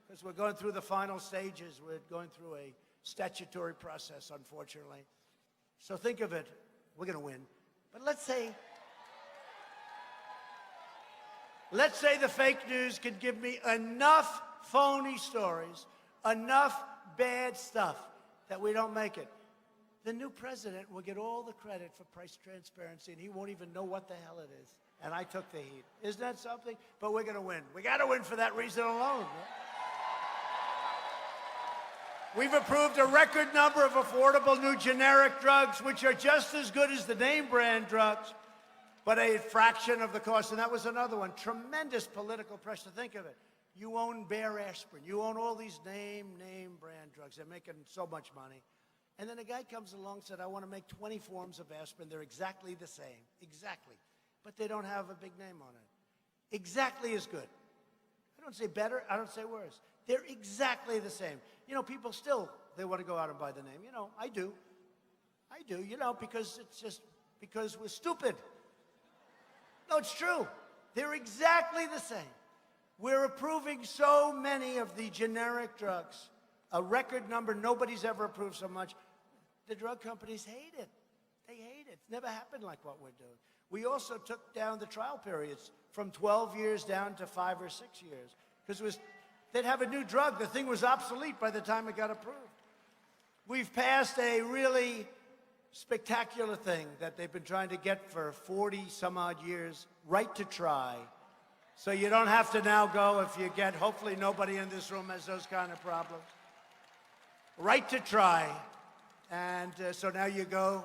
[SPEAKER 1] Because we're going through the final stages. We're going through a statutory process, unfortunately. So think of it, we're going to win. But let's say the fake news could give me enough phony stories, enough bad stuff that we don't make it. The new president will get all the credit for price transparency, and he won't even know what the hell it is. And I took the heat. Isn't that something? But we're going to win. We got to win for that reason alone. We've approved a record number of affordable new generic drugs, which are just as good as the name brand drugs, but a fraction of the cost. And that was another one. Tremendous political pressure. Think of it. You own Bayer aspirin. You own all these name brand drugs. They're making so much money. And then a guy comes along and said, I want to make 20 forms of aspirin. They're exactly the same. Exactly. But they don't have a big name on it. Exactly as good. I don't say better. I don't say worse. They're exactly the same. You know, people still, they want to go out and buy the name. You know, I do. You know, because it's just, because we're stupid. No, it's true. They're exactly the same. We're approving so many of the generic drugs, a record number. Nobody's ever approved so much. The drug companies hate it. They hate it. It's never happened like what we're doing. We also took down the trial periods from 12 years down to 5 or 6 years. Because they'd have a new drug. The thing was obsolete by the time it got approved. We've passed a really spectacular thing that they've been trying to get for 40 some odd years, right to try. So you don't have to now go if you get, hopefully nobody in this room has those kind of problems. Right to try. And so now you go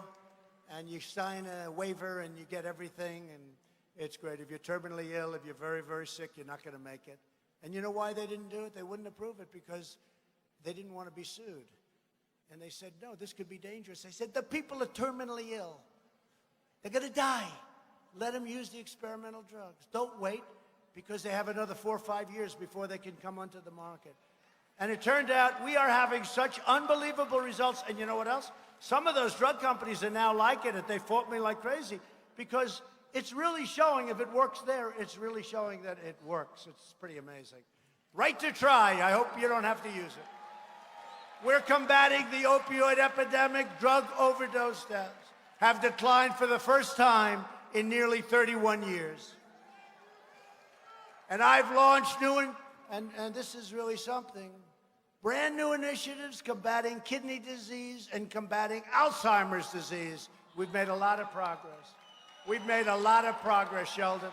[SPEAKER 1] and you sign a waiver and you get everything, and it's great. If you're terminally ill, if you're very, very sick, you're not going to make it. And you know why they didn't do it? They wouldn't approve it because they didn't want to be sued. And they said, no, this could be dangerous. They said, the people are terminally ill. They're going to die. Let them use the experimental drugs. Don't wait, because they have another 4 or 5 years before they can come onto the market. And it turned out we are having such unbelievable results. And you know what else? Some of those drug companies are now liking it. They fought me like crazy because it's really showing, if it works there, it's really showing that it works. It's pretty amazing. Right to try. I hope you don't have to use it. We're combating the opioid epidemic. Drug overdose deaths have declined for the first time in nearly 31 years. And I've launched new, and this is really something, brand new initiatives combating kidney disease and combating Alzheimer's disease. We've made a lot of progress. We've made a lot of progress, Sheldon.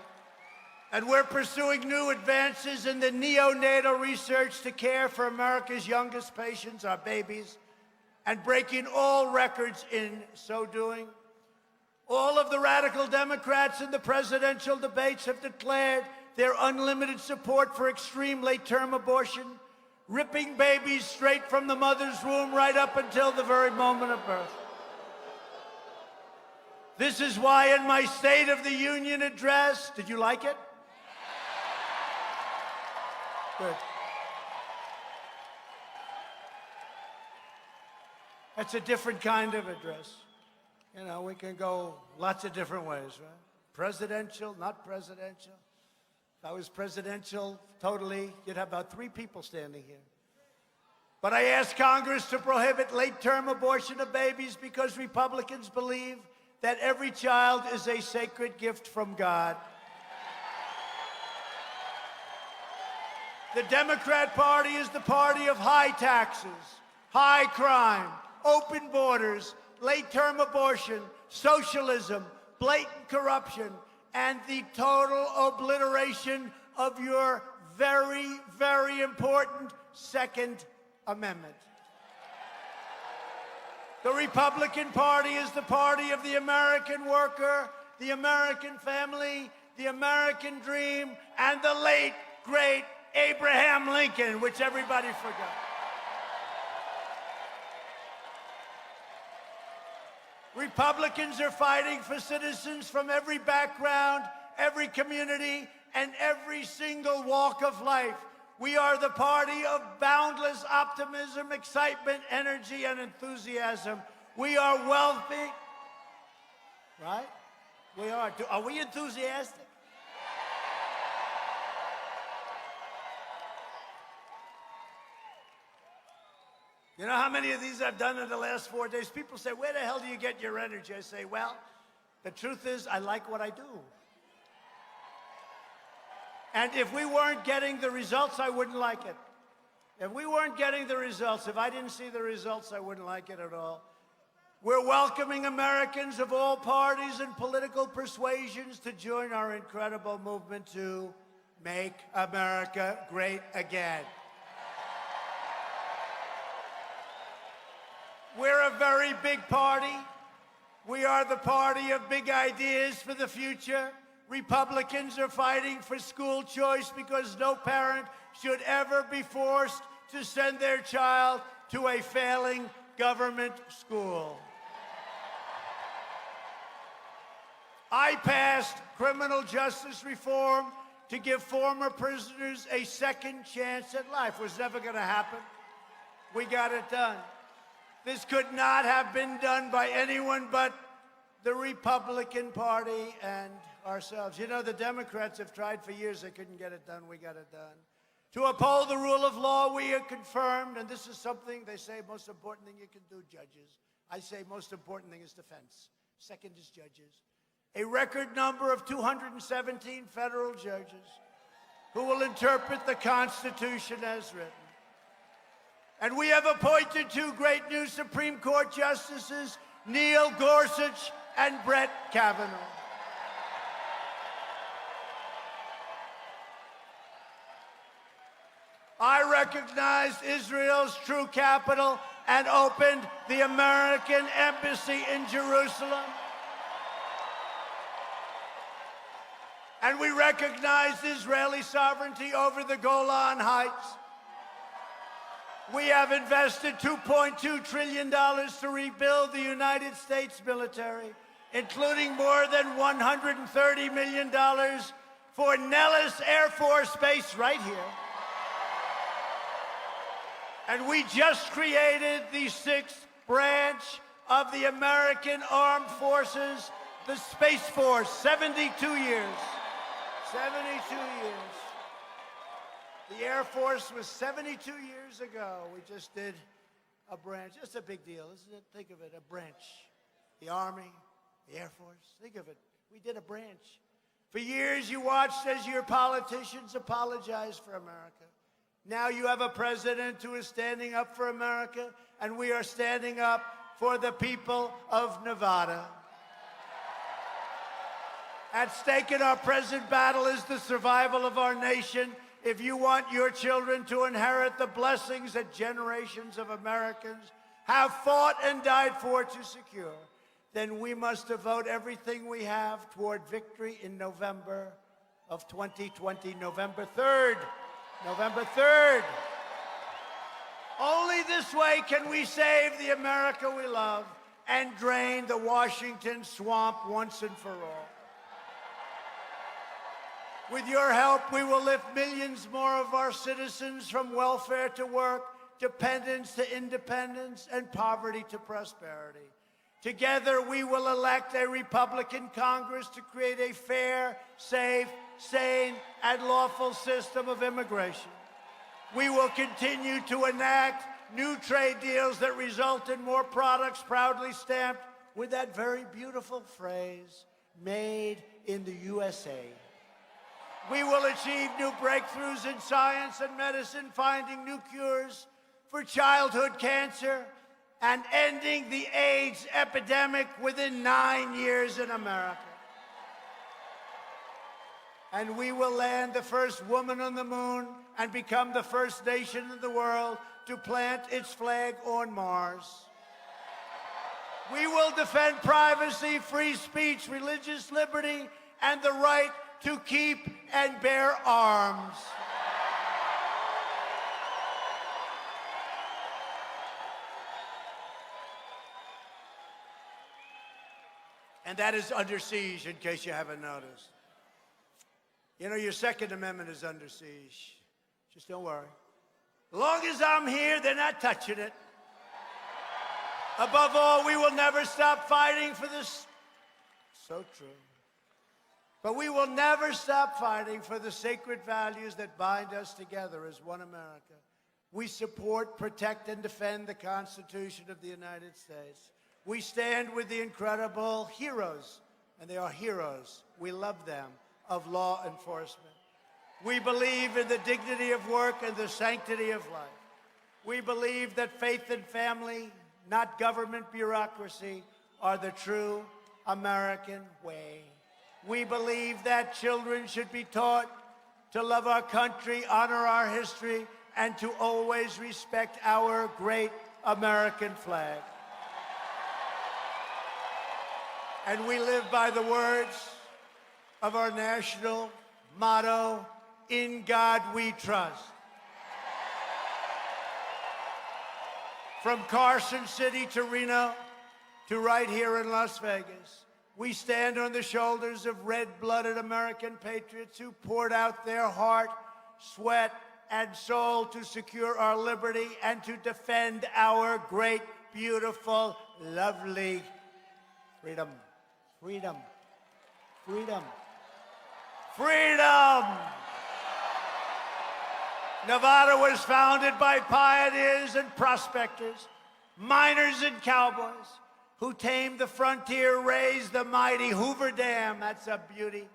[SPEAKER 1] And we're pursuing new advances in the neonatal research to care for America's youngest patients, our babies, and breaking all records in so doing. All of the radical Democrats in the presidential debates have declared their unlimited support for extreme late-term abortion, ripping babies straight from the mother's womb right up until the very moment of birth. This is why in my State of the Union address, did you like it? Good. That's a different kind of address. You know, we can go lots of different ways, right? Presidential, not presidential. If I was presidential, totally, you'd have about 3 people standing here. But I asked Congress to prohibit late-term abortion of babies because Republicans believe that every child is a sacred gift from God. The Democrat Party is the party of high taxes, high crime, open borders, late-term abortion, socialism, blatant corruption, and the total obliteration of your very, very important Second Amendment. The Republican Party is the party of the American worker, the American family, the American dream, and the late, great Abraham Lincoln, which everybody forgot. Republicans are fighting for citizens from every background, every community, and every single walk of life. We are the party of boundless optimism, excitement, energy, and enthusiasm. We are wealthy, right? We are. Are we enthusiastic? You know how many of these I've done in the last 4 days? People say, where the hell do you get your energy? I say, well, the truth is I like what I do. And if we weren't getting the results, I wouldn't like it. If we weren't getting the results, if I didn't see the results, I wouldn't like it at all. We're welcoming Americans of all parties and political persuasions to join our incredible movement to make America great again. We're a very big party. We are the party of big ideas for the future. Republicans are fighting for school choice because no parent should ever be forced to send their child to a failing government school. I passed criminal justice reform to give former prisoners a second chance at life. It was never going to happen. We got it done. This could not have been done by anyone but the Republican Party and ourselves. You know, the Democrats have tried for years. They couldn't get it done. We got it done. To uphold the rule of law, we are confirmed, and this is something they say most important thing you can do, judges. I say most important thing is defense. Second is judges. A record number of 217 federal judges who will interpret the Constitution as written. And we have appointed 2 great new Supreme Court justices, Neil Gorsuch and Brett Kavanaugh. I recognized Israel's true capital and opened the American Embassy in Jerusalem. And we recognized Israeli sovereignty over the Golan Heights. We have invested $2.2 trillion to rebuild the United States military, including more than $130 million for Nellis Air Force Base right here. And we just created the 6th branch of the American Armed Forces, the Space Force, 72 years. 72 years. The Air Force was 72 years ago. We just did a branch. It's a big deal, isn't it? Think of it, a branch. The Army, the Air Force, think of it. We did a branch. For years, you watched as your politicians apologized for America. Now you have a president who is standing up for America, and we are standing up for the people of Nevada. At stake in our present battle is the survival of our nation. If you want your children to inherit the blessings that generations of Americans have fought and died for to secure, then we must devote everything we have toward victory in November of 2020, November 3rd. November 3rd. Only this way can we save the America we love and drain the Washington swamp once and for all. With your help, we will lift millions more of our citizens from welfare to work, dependence to independence, and poverty to prosperity. Together, we will elect a Republican Congress to create a fair, safe, sane, and lawful system of immigration. We will continue to enact new trade deals that result in more products proudly stamped with that very beautiful phrase, made in the USA. We will achieve new breakthroughs in science and medicine, finding new cures for childhood cancer and ending the AIDS epidemic within 9 years in America. And we will land the first woman on the moon and become the first nation in the world to plant its flag on Mars. We will defend privacy, free speech, religious liberty, and the right to keep and bear arms. And that is under siege, in case you haven't noticed. You know, your Second Amendment is under siege. Just don't worry. As long as I'm here, they're not touching it. Above all, we will never stop fighting for this. So true. But we will never stop fighting for the sacred values that bind us together as one America. We support, protect, and defend the Constitution of the United States. We stand with the incredible heroes, and they are heroes. We love them, of law enforcement. We believe in the dignity of work and the sanctity of life. We believe that faith and family, not government bureaucracy, are the true American way. We believe that children should be taught to love our country, honor our history, and to always respect our great American flag. And we live by the words of our national motto, "In God we trust." From Carson City to Reno to right here in Las Vegas, we stand on the shoulders of red-blooded American patriots who poured out their heart, sweat, and soul to secure our liberty and to defend our great, beautiful, lovely freedom. Freedom. Freedom. Freedom! Nevada was founded by pioneers and prospectors, miners and cowboys, who tamed the frontier, raised the mighty Hoover Dam, that's a beauty,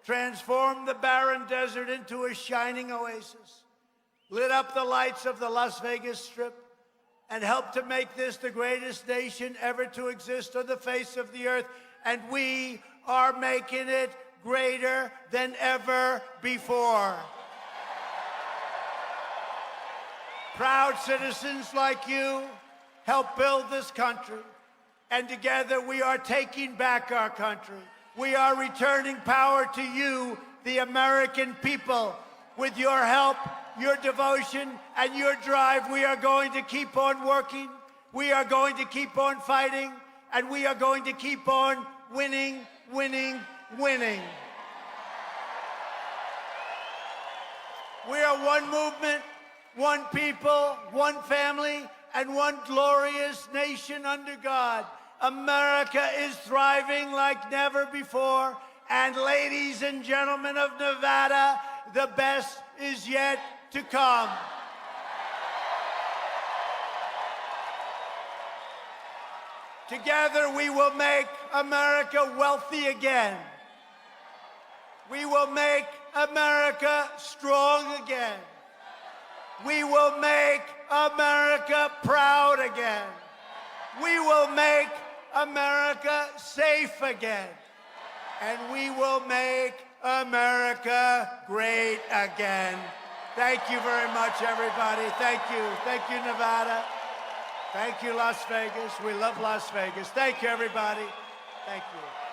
[SPEAKER 1] transformed the barren desert into a shining oasis, lit up the lights of the Las Vegas Strip, and helped to make this the greatest nation ever to exist on the face of the earth. And we are making it greater than ever before. Proud citizens like you help build this country. And together we are taking back our country. We are returning power to you, the American people. With your help, your devotion, and your drive, we are going to keep on working. We are going to keep on fighting. And we are going to keep on winning, winning, winning. We are one movement, one people, one family, and one glorious nation under God. America is thriving like never before. And ladies and gentlemen of Nevada, the best is yet to come. Together we will make America wealthy again. We will make America strong again. We will make America proud again. We will make America safe again. And we will make America great again. Thank you very much, everybody. Thank you. Thank you, Nevada. Thank you, Las Vegas. We love Las Vegas. Thank you, everybody. Thank you.